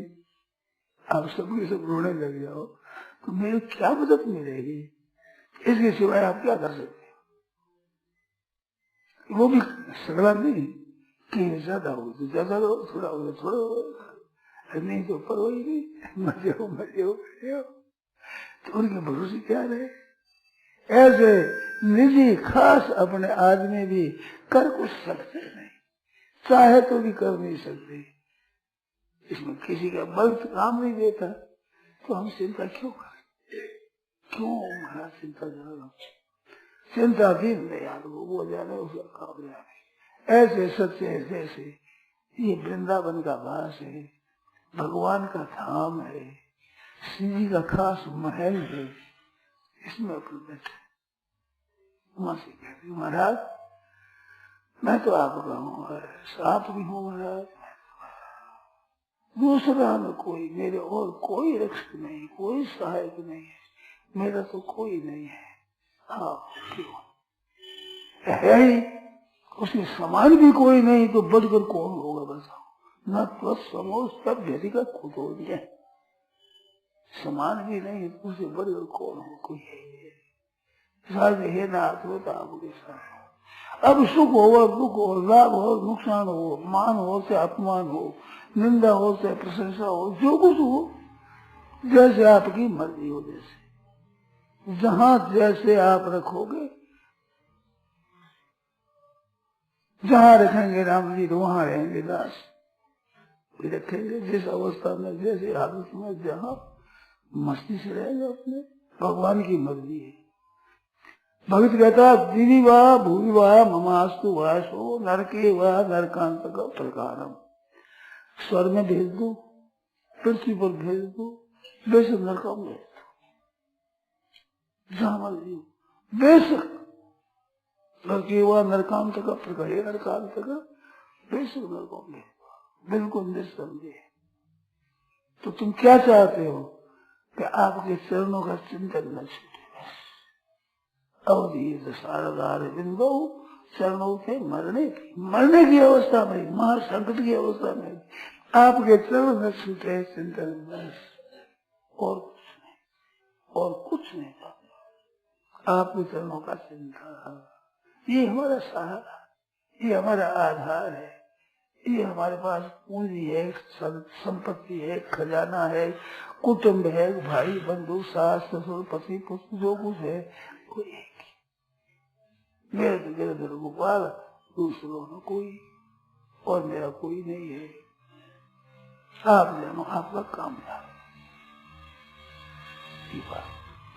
आप सबके सब रोने लग जाओ तो मेरी क्या मदद मिलेगी? इसके सिवाय आप क्या कर सकते? वो भी सगला नहीं कि ज्यादा हो तो ज्यादा रो, थोड़ा हो तो थोड़ा हो, नहीं तो पर वही नहीं, मजे हो मजे हो मजे हो, तो उनके भरोसे क्या रहे? ऐसे निजी खास अपने आदमी भी कर कुछ सकते नहीं, चाहे तो भी कर नहीं सकते। इसमें किसी का बल काम नहीं देता, तो हम चिंता क्यों करें? क्यों महाराज चिंता करें? चिंता भी नहीं यार, वो जाने उसका काम जाने। ऐसे सच्चे जैसे ये वृंदावन का वास है, भगवान का धाम है, श्री जी का खास महल है, इसमें अपन बैठे वहां से कहते महाराज मैं तो आपका हूँ, आप भी हूँ महाराज, दूसरा न कोई, मेरे और कोई रक्षक नहीं, कोई सहायक नहीं है, मेरा तो कोई नहीं है। हाँ क्यों है ही, उसके समान भी कोई नहीं तो बढ़कर कौन होगा बताओ? न तो समोस तब व्यक्तिगत खुद हो गया, समान भी नहीं उसे बढ़कर कौन हो? कोई है है नाथ होता आपके साथ। अब सुख हो, दुख हो, लाभ हो, नुकसान हो, मान हो चाहे अपमान हो, निंदा हो चाहे प्रशंसा हो, जो कुछ हो जैसे आपकी मर्जी हो, जैसे जहां जैसे आप रखोगे, जहां रखेंगे राम जी तो वहां रहेंगे दास, रखेंगे जिस अवस्था में जैसे हालत में जहां मस्ती से रहेगा अपने, भगवान की मर्जी है। भगत कहता दिवी वा भूमि वा ममास्तु वासो नरके वा नरकांत का प्रकारम, स्वर्ग में भेज दो, पृथ्वी पर भेज दो, बेशक नरका में भेज दो, जहां मर्जी बेशक, नरके वा नरकांत का प्रकार, नरकांत का बेशक नरका में, बिल्कुल निस्संदेह। तो तुम क्या चाहते हो कि आपके चरणों का चिंतन न छूटे? अवधि सारदार बिंदु चरणों से मरने की अवस्था में, महासंकट की अवस्था में आपके चरण में छूटे चिंतन, बस और कुछ नहीं, और कुछ नहीं चाहते। आपके चरणों का चिंतन, ये हमारा सहारा, ये हमारा आधार है, ये हमारे पास पूंजी है, संपत्ति है, खजाना है, कुटुंब है, भाई बंधु सास ससुर पति पुत्र जो कुछ है वो एक। मेरे तो गिरधर गोपाल, दूसरों में कोई और मेरा कोई नहीं है। आप जानो आपका काम था,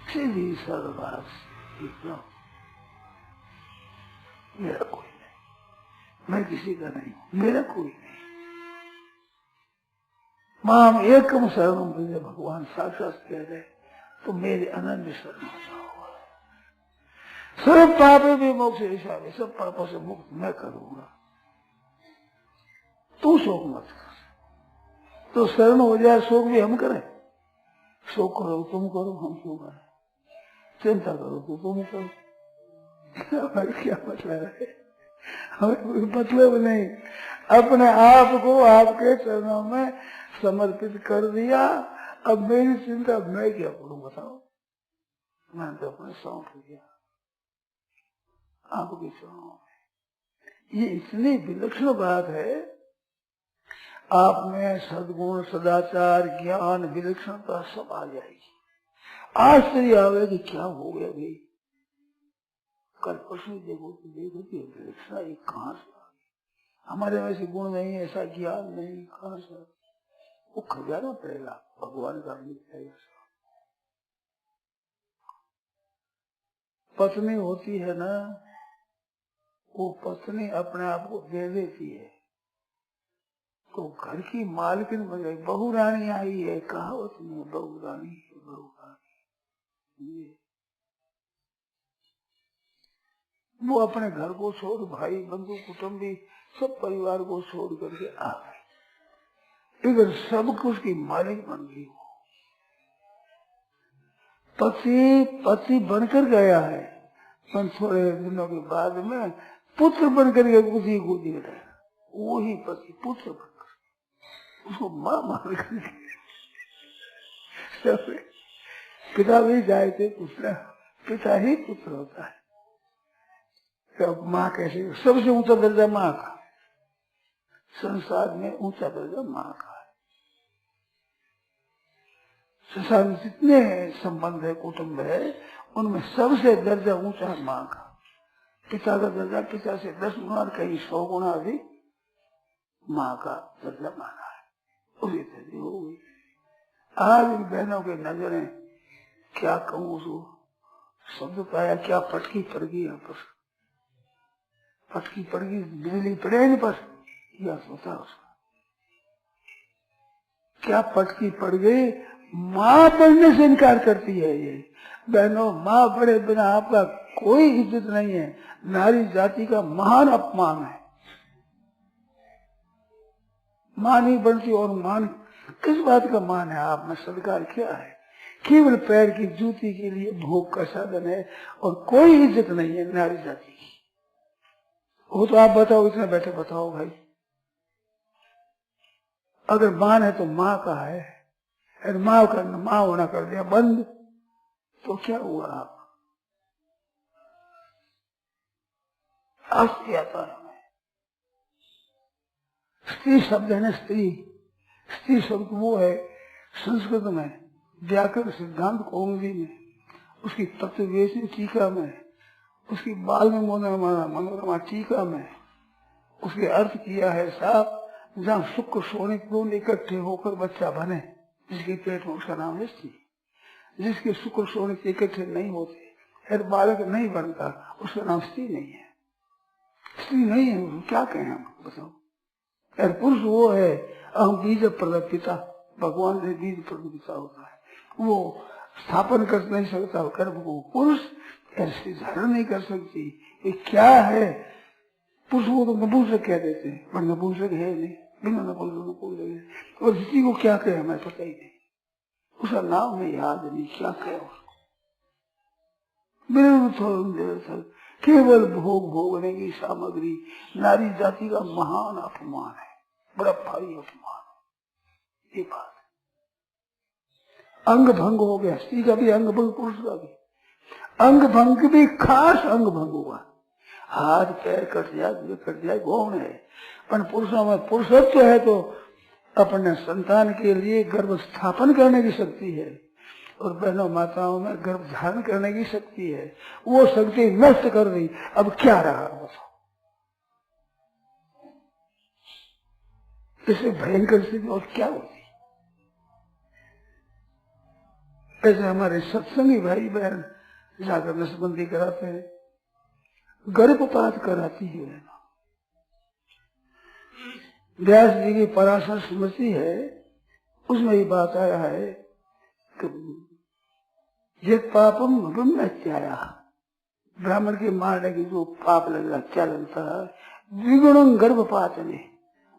सीधी सरबाज, मेरा कोई नहीं, मैं किसी का नहीं हूं, मेरा कोई नहीं। माम एकम शरणम मुझे भगवान साक्षात कह रहे, तो मेरे अनन्य शरण हो जाओ। सब पापों भी मोक्ष हिसाब, सब पापों से मुक्त मैं करूंगा, तू शोक मत कर। तो शरण हो जाए, शोक भी हम करें, शोक करो तुम करो हम क्यों करें? चिंता करो तो तुम करो, क्या मतलब है? हमें कोई मतलब नहीं, अपने आप को आपके चरणों में समर्पित कर दिया। अब मेरी चिंता मैं क्या करूं बताओ, मैंने तो अपने सौंप दिया आपके चरणों में। ये इतनी विलक्षण बात है, आप में सद्गुण, सदाचार, ज्ञान, विलक्षणता सब आ जाएगी। आश्चर्य आवे कि क्या हो गया भाई, कल परसों देखो कि विलक्षणता ये कहाँ से आ गई? हमारे में ऐसे गुण नहीं, ऐसा ज्ञान नहीं, कहाँ से? वो खजाना पड़ेगा, भगवान का मिल। पत्नी होती है ना, वो पत्नी अपने आप को दे देती है तो घर की मालकिन बन गई। बहू रानी आई है, कहावत में बहू रानी, बहू रानी। वो अपने घर को छोड़, भाई बंधु कुटुंबी सब परिवार को छोड़ करके आ गई, इधर सब कुछ की मालिक बन गई। पति बनकर गया है, पर थोड़े दिनों के बाद में पुत्र बनकर के उसी को दे रहा है। वही पति पुत्र बनकर उसको मां मान कर, पिता भी जाए थे पुत्र, पिता ही पुत्र होता है। तो माँ कैसे? सबसे ऊंचा दर्जा माँ का, संसार में ऊंचा दर्जा माँ का है। संसार में जितने संबंध है, कुटुंब है, उनमें सबसे दर्जा ऊंचा है माँ का। पिता का दर्जा पिता से 10 गुना, कहीं 100 गुना अधिक माँ का दर्जा माना है। उसी तरह हो गई। आज इन बहनों के नजरें क्या कहूँ, उसको शब्द पाया, क्या पटकी पड़ गई आपस, पटकी पड़ गई, बिजली पड़े नहीं बस, यह सोचा उसका क्या पटकी पड़ गई। माँ बनने से इनकार करती है ये बहनों। माँ बड़े बिना आपका कोई इज्जत नहीं है, नारी जाति का महान अपमान है। मां नहीं बनती, और मान किस बात का मान है आप में? सदकार क्या है? केवल पैर की जूती के लिए भोग का साधन है, और कोई इज्जत नहीं है नारी जाति की। वो तो आप बताओ, इतने बैठे बताओ भाई, अगर मान है तो माँ का है, अगर माँ का माँ होना कर दिया बंद, तो क्या हुआ? आप आश्चर्य आता है। स्त्री शब्द है ना, स्त्री, स्त्री शब्द वो है संस्कृत में व्याकरण सिद्धांत कौमुदी में, उसकी तत्ववेशी टीका में, उसकी बाल में मनोरमा टीका में उसके अर्थ किया है साफ। जहाँ शुक्र शोणित दोनों इकट्ठे होकर बच्चा बने, जिसके पेट में, उसका नाम है स्त्री। जिसके शुक्र शोणित इकट्ठे नहीं होते, फिर बालक नहीं बनता, उसका नाम स्त्री नहीं है। स्त्री नहीं है, क्या कहें हम, बताओ। यार पुरुष वो है, अहम बीज प्रदत्त पिता, भगवान से बीज प्रदत्त पिता होता है, वो स्थापन कर नहीं सकता गर्भ को। पुरुष ऐसे धारण नहीं कर सकती। ये क्या है? पुरुष को तो नपुंसक कह देते हैं, पर नपुंसक है नहीं, बिना नपुंसक। और किसी को क्या कहे हमें पता ही नहीं, उसका नाम में याद नहीं, क्या कहे उसको। बिना केवल भोग भोगने की सामग्री, नारी जाति का महान अपमान है, बड़ा भारी अपमान है। ये बात अंग भंग हो गया, स्त्री का भी अंग भंग, पुरुष का भी अंग भंग, भी खास अंग भंग हुआ। हाथ पैर कट जाए गौण है, पर पुरुषों में पुरुषत्व है तो अपने संतान के लिए गर्भ स्थापन करने की शक्ति है, और बहनों माताओं में गर्भ धारण करने की शक्ति है। वो शक्ति नष्ट कर दी, अब क्या रहा बताओ? इससे भयंकर स्थिति और क्या होती? ऐसे हमारे सत्संगी भाई बहन जाकर नसबंदी कराते हैं, गर्भपात कराती है। व्यास जी की पराशर स्मृति है, उसमें ये बात आया है कि ये पापम ब्रह्मत्याया, ब्राह्मण के मारने की जो पाप लगेगा, क्या लगता है, द्विगुणं गर्भपातने,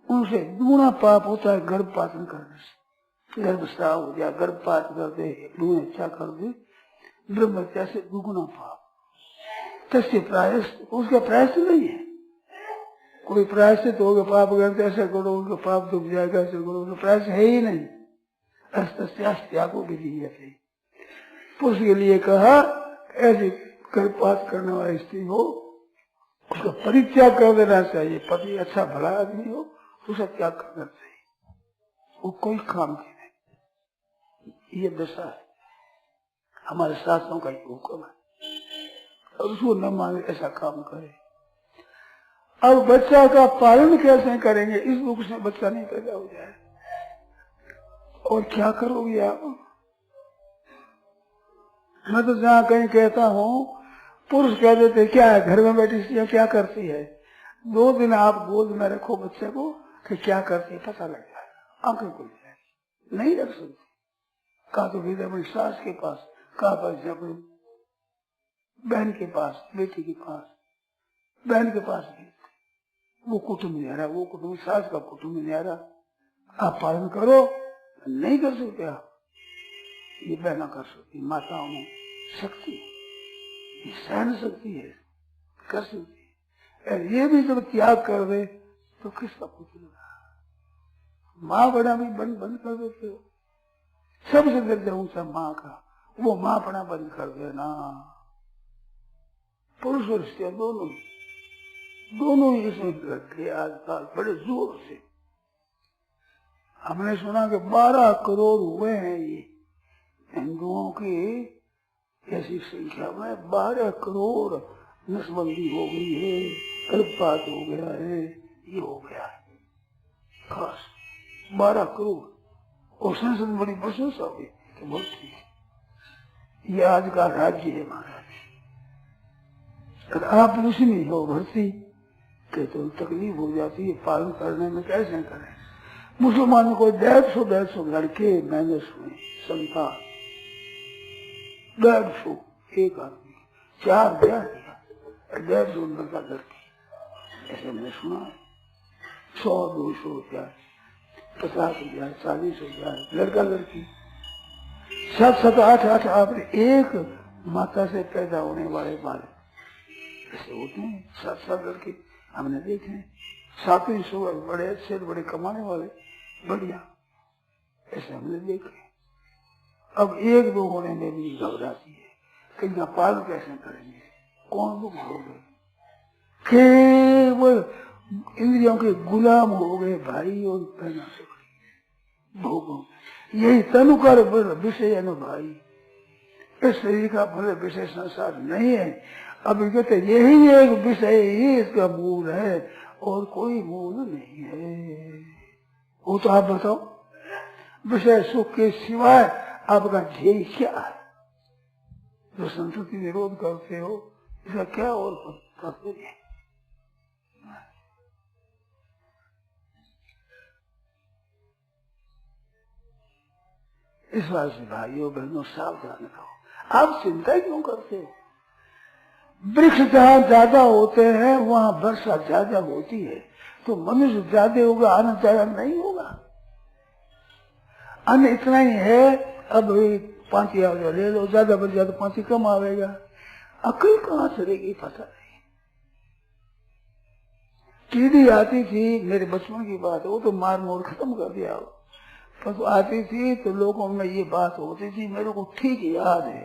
उनसे दुगुना पाप होता है गर्भपातन करने से। गर्भस्राव हो गया, गर्भपात कर दे, भ्रूण हत्या कर दे, ब्रह्महत्या से दुगुना पाप। तस्य प्रायश्चित, उसका प्रायश्चित नहीं है। कोई प्रायश्चित होगा पाप करते ऐसा करो उनका पाप दुख जाएगा, ऐसा करो उनका प्रायश्चित है ही नहीं। त्यागो विधि है। पुरुष के लिए कहा ऐसे गर्भपात करने वाली स्त्री हो उसका परित्याग कर देना चाहिए। पति अच्छा भला आदमी हो उसका त्याग करना चाहिए, वो कोई काम की नहीं। ये दशा है, हमारे शास्त्रों का हुक्म है, और उसको न मांगे ऐसा काम करे। अब बच्चा का पालन कैसे करेंगे, इस दुख से बच्चा नहीं पैदा हो जाए, और क्या करोगे आप? मैं तो जहाँ कहीं कहता हूँ, पुरुष कह देते क्या है घर में बैठी स्त्रियाँ क्या करती है, 2 दिन आप गोद में रखो बच्चे को कि क्या करती है पता लग जाएगा, आंखें खुल जाएगी। नहीं रख सकती, कहा तो भेजा अपनी सास के पास, कहा पर अपनी बहन के पास, बेटी के पास, बहन के पास भी वो कुटुंब नहीं आ रहा, वो कुटुंब सास का कुटुंब नहीं आ रहा, आप पालन करो। नहीं कर सकते आप, ये बहना कर सकती, माताओं में शक्ति है, सहन शक्ति है, कर सकती है। ये भी जब त्याग कर दे तो किसका पुत्र होगा? माँ बड़ा भी बंद कर देते हो, सबसे दर्जा ऊंचा माँ का, वो माँ बड़ा बंद कर देना। पुरुष और स्त्रियां दोनों ही इसमें लगे आजकल बड़े जोर से। हमने सुना कि 12 करोड़ हुए हैं ये हिंदुओं की, ऐसी संख्या में 12 करोड़ नसबंदी हो गई है, गर्भपात हो गया है, ये हो गया है खास 12 करोड़। और संसद बड़ी प्रशंसा हुई कि बहुत ठीक है, ये आज का राज्य है महाराज। अगर आप उसमें हो भर्ती के तो तकलीफ हो जाती है, पालन करने में कैसे करें। मुसलमानों को 150 लड़के मैंने सुने, संतान 150, एक आदमी 4 ब्याह किया, 150 लड़का लड़की, ऐसे मैंने सुना है। 100-200 ब्याह, 50 ब्याह, 40 ब्याह, लड़का लड़की 7-7, 8-8 आपने एक माता से पैदा होने वाले बालक ऐसे होते हैं। 7 लड़के हमने देखे हैं, 7 बड़े अच्छे बड़े कमाने वाले बढ़िया, ऐसे हमने देखे। अब 1-2 होने में भी घबराती है कि इनका पालन कैसे करेंगे, कौन लोग हो गए, केवल इंद्रियों के गुलाम हो गए भाई और बहना से भोगों, यही तनुकर विषय है न भाई। इस शरीर का भले विषय संसार नहीं है, अब कहते यही एक विषय ही इसका मूल है और कोई मूल नहीं है। वो तो आप बताओ, विषय सुख के सिवाय आपका ध्येय क्या है? जो संतति निरोध करते हो इसका क्या और तात्पर्य है? इस बात से भाइयों बहनों सावधान रहो। आप चिंता क्यों करते हो? वृक्ष जहाँ ज्यादा होते हैं वहाँ वर्षा ज्यादा होती है, तो मनुष्य ज्यादा होगा, अन्न ज्यादा नहीं होगा। अन्न इतना ही है, अब 5 ले लो, ज्यादा बढ़ जाए तो 5 कम आवेगा। अकल कहाँ से रहेगी पता नहीं। कीड़ी आती थी, मेरे बचपन की बात है, वो तो मार मोड़ खत्म कर दिया, पर तो आती थी तो लोगों में ये बात होती थी, मेरे को ठीक याद है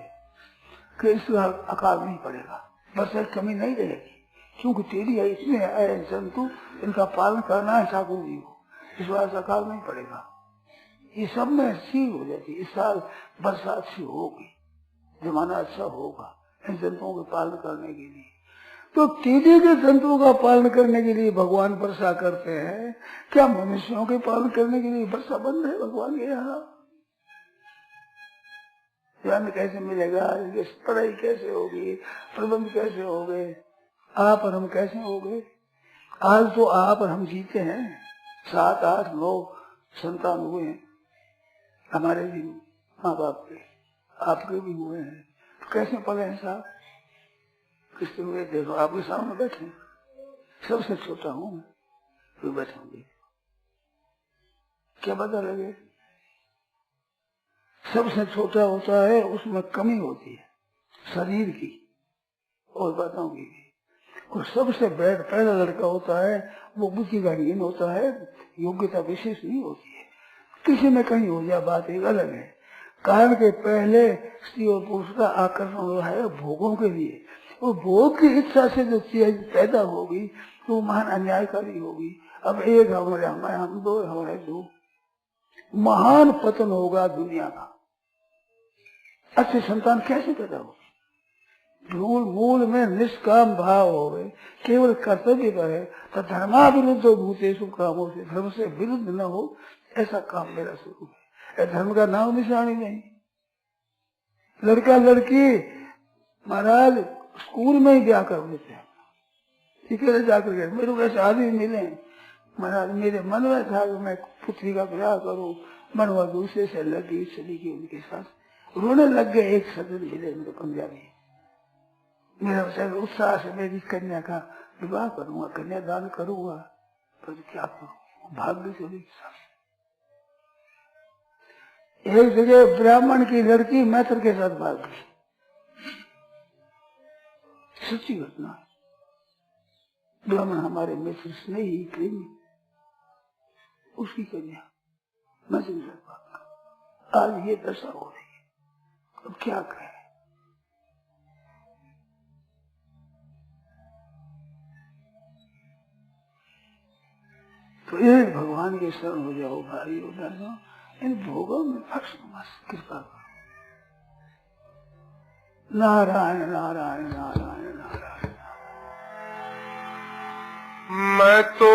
कि इसका अकाल नहीं पड़ेगा, वर्षा की कमी नहीं रहेगी, क्योंकि टेढ़ी इसमें आए जंतु, इनका पालन करना है ठाकुर जी को, इस बार से अकाल नहीं पड़ेगा। ये सब में अच्छी हो जाती, इस साल वर्षा अच्छी होगी, जमाना अच्छा होगा इन जंतुओं के पालन करने के लिए। तो टीडी के जंतुओं का पालन करने के लिए भगवान वर्षा करते हैं, क्या मनुष्यों के पालन करने के लिए वर्षा बंद है भगवान के यहाँ? ज्ञान कैसे मिलेगा, पढ़ाई कैसे होगी, प्रबंध कैसे हो गए, आप और हम कैसे हो गए? आज तो आप और हम जीते हैं, 7, 8, 9 संतान हुए हैं, हमारे भी माँ बाप के, आपके भी हुए हैं, तो कैसे पढ़े हैं साहब? किस तरह देखो, आपके सामने बैठे, सबसे छोटा हूँ मैं, तो बैठेंगे, क्या पता लगे? सबसे छोटा होता है उसमें कमी होती है, शरीर की और बातों की भी। और सबसे पहला लड़का होता है वो बुद्धि का हीन होता है, योग्यता विशेष नहीं होती है, किसी में कहीं हो जाए बात एक अलग है। कारण के पहले स्त्री और पुरुष का आकर्षण हो रहा है भोगों के लिए, और भोग की इच्छा से जो चीज पैदा होगी तो महान अन्यायकारी होगी। अब एक हमारे हम दो हमारे दो, महान पतन होगा दुनिया का। अच्छी संतान कैसे पैदा होगी? मूल में निष्काम भाव हो, केवल कर्तव्य करे तो धर्मा विरुद्ध भूतेषु कामों से, धर्म से विरुद्ध न हो ऐसा काम मेरा शुरू है। धर्म का नाम निशानी नहीं। लड़का लड़की महाराज स्कूल में ही क्या कर देते हैं, ठीक है जाकर के मेरे को ऐसे आदमी मिले महाराज, मेरे मन में था कि मैं पुत्री का विवाह करूं, मनवा दूसरे से लगी चली गई उनके साथ, रोने लग गए। एक सदन मिले मेरे पंजाबी, मेरा उत्साह से मेरी कन्या का विवाह करूंगा, कन्यादान करूंगा, पर क्या करूं, भाग्य से भी साथ। एक जगह ब्राह्मण की लड़की मैत्र के साथ भाग गई, सच्ची घटना। ब्राह्मण हमारे मित्र स्नेही प्रेमी, उसकी कन्या मैत्र के साथ भाग गई। आज ये दशा हो रही है, अब क्या करें? तो एक भगवान के शरण हो जाओ भाई हो जाओ, इन भोगों में फंस मत, कृपा करो। नारायण नारायण नारायण नारायण। मैं तो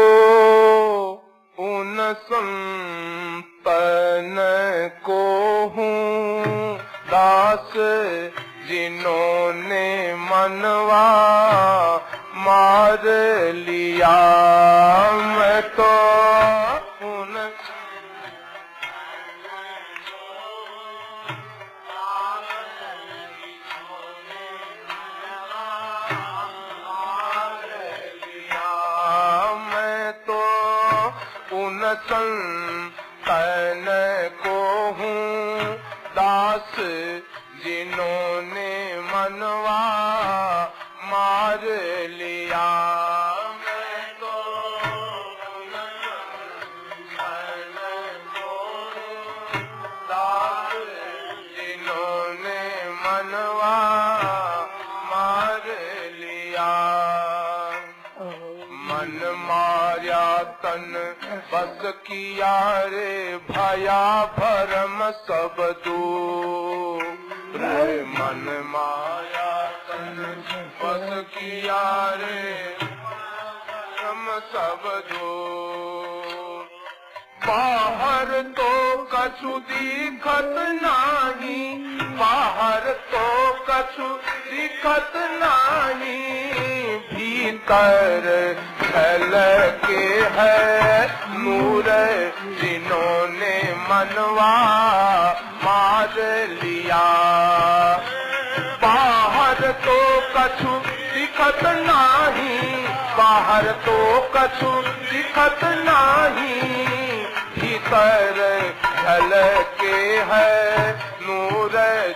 उन संतन को हूँ दास जिन्होंने मनवा मार लिया। मैं तो संतन को हूँ दास जिन्होंने मनवा मार लिया। मैं तो संतन को हूँ दास जिन्होंने मनवा मार लिया। मन माया तन बस किया रे भया भरम सब दूर। मन माया तन बस किया रे भरम सब दूर। बाहर तो कछु दिखत नाही, बाहर तो कछु दिखत नाही, भीतर छल के है नूर जिन्होंने मनवा मार लिया। बाहर तो कछु दिखत नाही, बाहर तो कछु दिखत नाही, भीतर छल के है नूर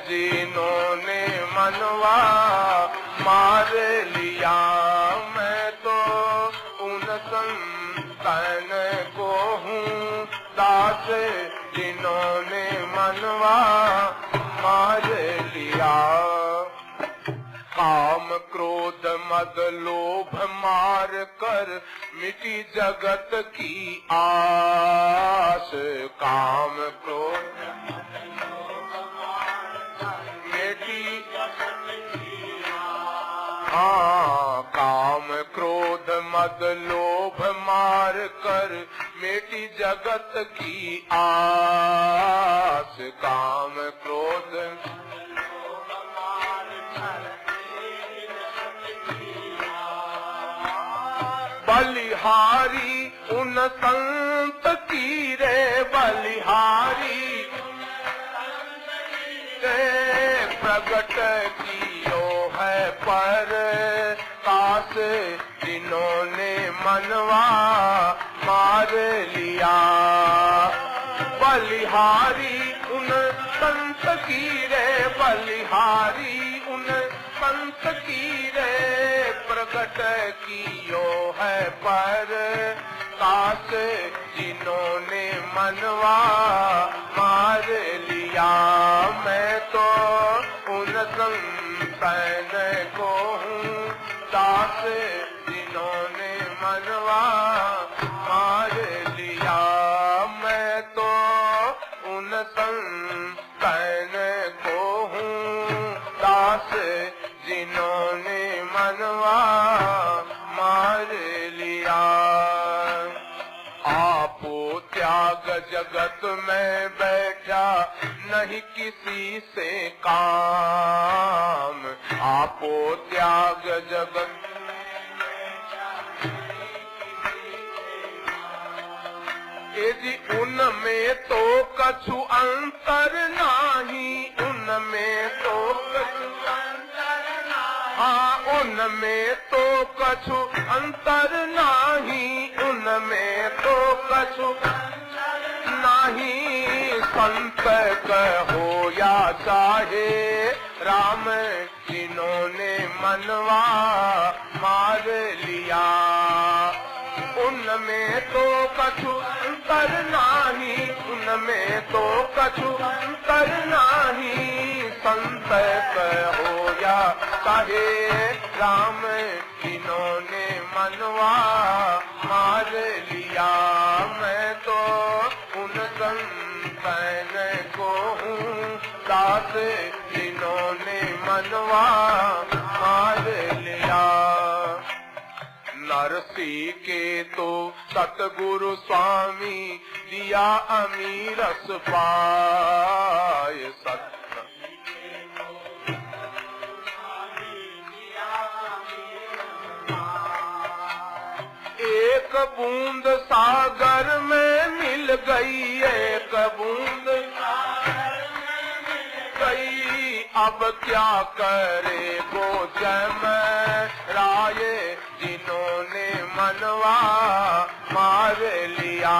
जिन्होंने मनवा मार लिया। मैं तो उन संतन को हूँ दास जिन्होंने मनवा मार लिया। काम क्रोध मद लोभ मार कर मिटी जगत की आस। काम क्रोध मिटी काम क्रोध मद लोभ मार कर मिटी जगत की आस। काम क्रोध बलिहारी उन संत की रे, बलिहारी रे प्रगट कियो है पर काश जिन्होंने मनवा मार लिया। बलिहारी उन संत की रे, बलिहारी उन अंत की रे प्रकट कियो है पर काश जिन्होंने मनवा मार लिया। मैं तो उन संतन को हूँ दास जिन्होंने मनवा मार लिया। मैं तो उन संतन को हूँ दास जिन्होंने मनवा मार लिया। आपो त्याग जगत में बैठा नहीं किसी से काम। आपो त्याग जगत यदि उनमें तो कछु अंतर नाही। उनमें तो कछु अंतर नाही। हाँ उनमें तो कछु अंतर नाही। उनमें तो कछु नाही। संत कहो या चाहे राम जिन्होंने मनवा मार लिया। उनमें तो कछु अंतर नाही। उनमें तो कछु अंतर नाही। संत कहो या चाहे राम जिन्होंने मनवा मार लिया। मैं तो उन संतन को हूँ दास जिन्होंने मनवा मार लिया। नरसी के तो सतगुरु स्वामी दिया अमीरस पाय। सत एक बूंद सागर में मिल गई। एक बूंद सागर में मिल गई। अब क्या करे वो जम राय जिन्होंने मनवा मार लिया।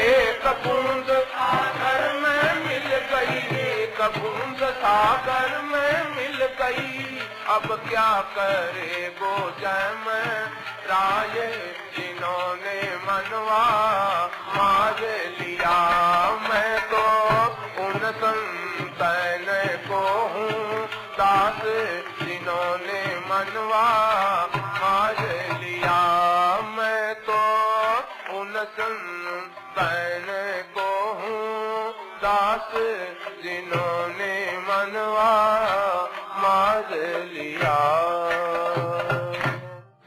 एक बूंद सागर में मिल गई। एक बूंद सागर में मिल गई। अब क्या करे वो जम राय जिन्होंने मनवा मार लिया। मैं तो उन संतन को हूँ दास जिन्होंने मनवा मार लिया। मैं तो उन संतन को हूँ दास जिन्होंने मनवा मार लिया।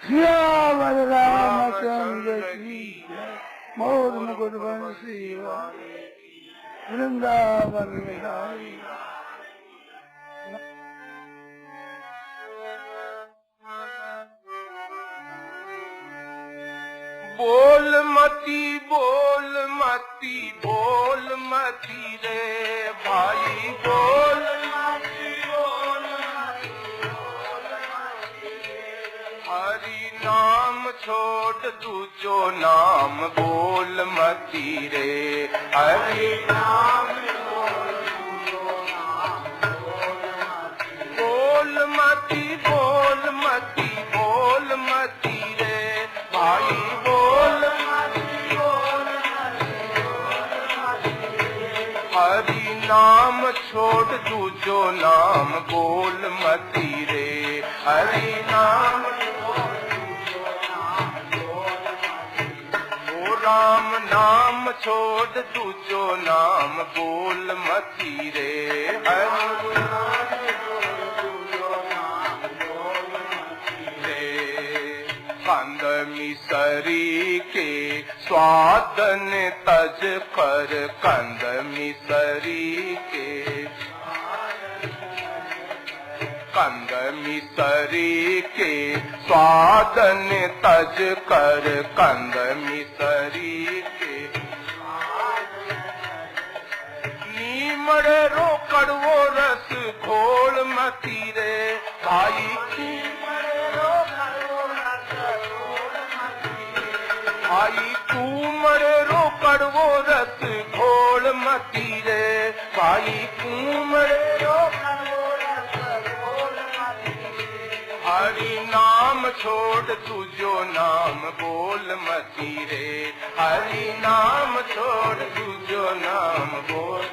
श्यामल रामचंद्र की मोर मुकुट बंसी वृंदावन विहारी। बोल मती बोल मती बोल मती रे भाई बोल मती बोल मती बोल मती रे। हरि नाम छोड़ दूजो नाम बोल मती रे। हरि नाम छोड़ दूजो नाम बोल मती बोल मती बोल मती रे भाई बोल मती बोल मती। हरि नाम छोड़ दूजो नाम बोल मती रे। हरि नाम राम नाम छोड़ दूजो नाम बोल मती रे। हरि नाम छोड़ दूजो नाम बोल मती रे। कंद मिसरी के स्वादन तज कर। कंद मिसरी के कंद मिसरी के स्वादन तज कर। कंद मिसरी के नीमड़े रो कड़वो रस घोल मती रे भाई। भाई तू मरे रो कड़वो रस घोल मती रे भाई। तू मरे रो कड़वो रस घोल छोड़ तू जो नाम बोल मती रे, हरि नाम छोड़ तू जो नाम बोल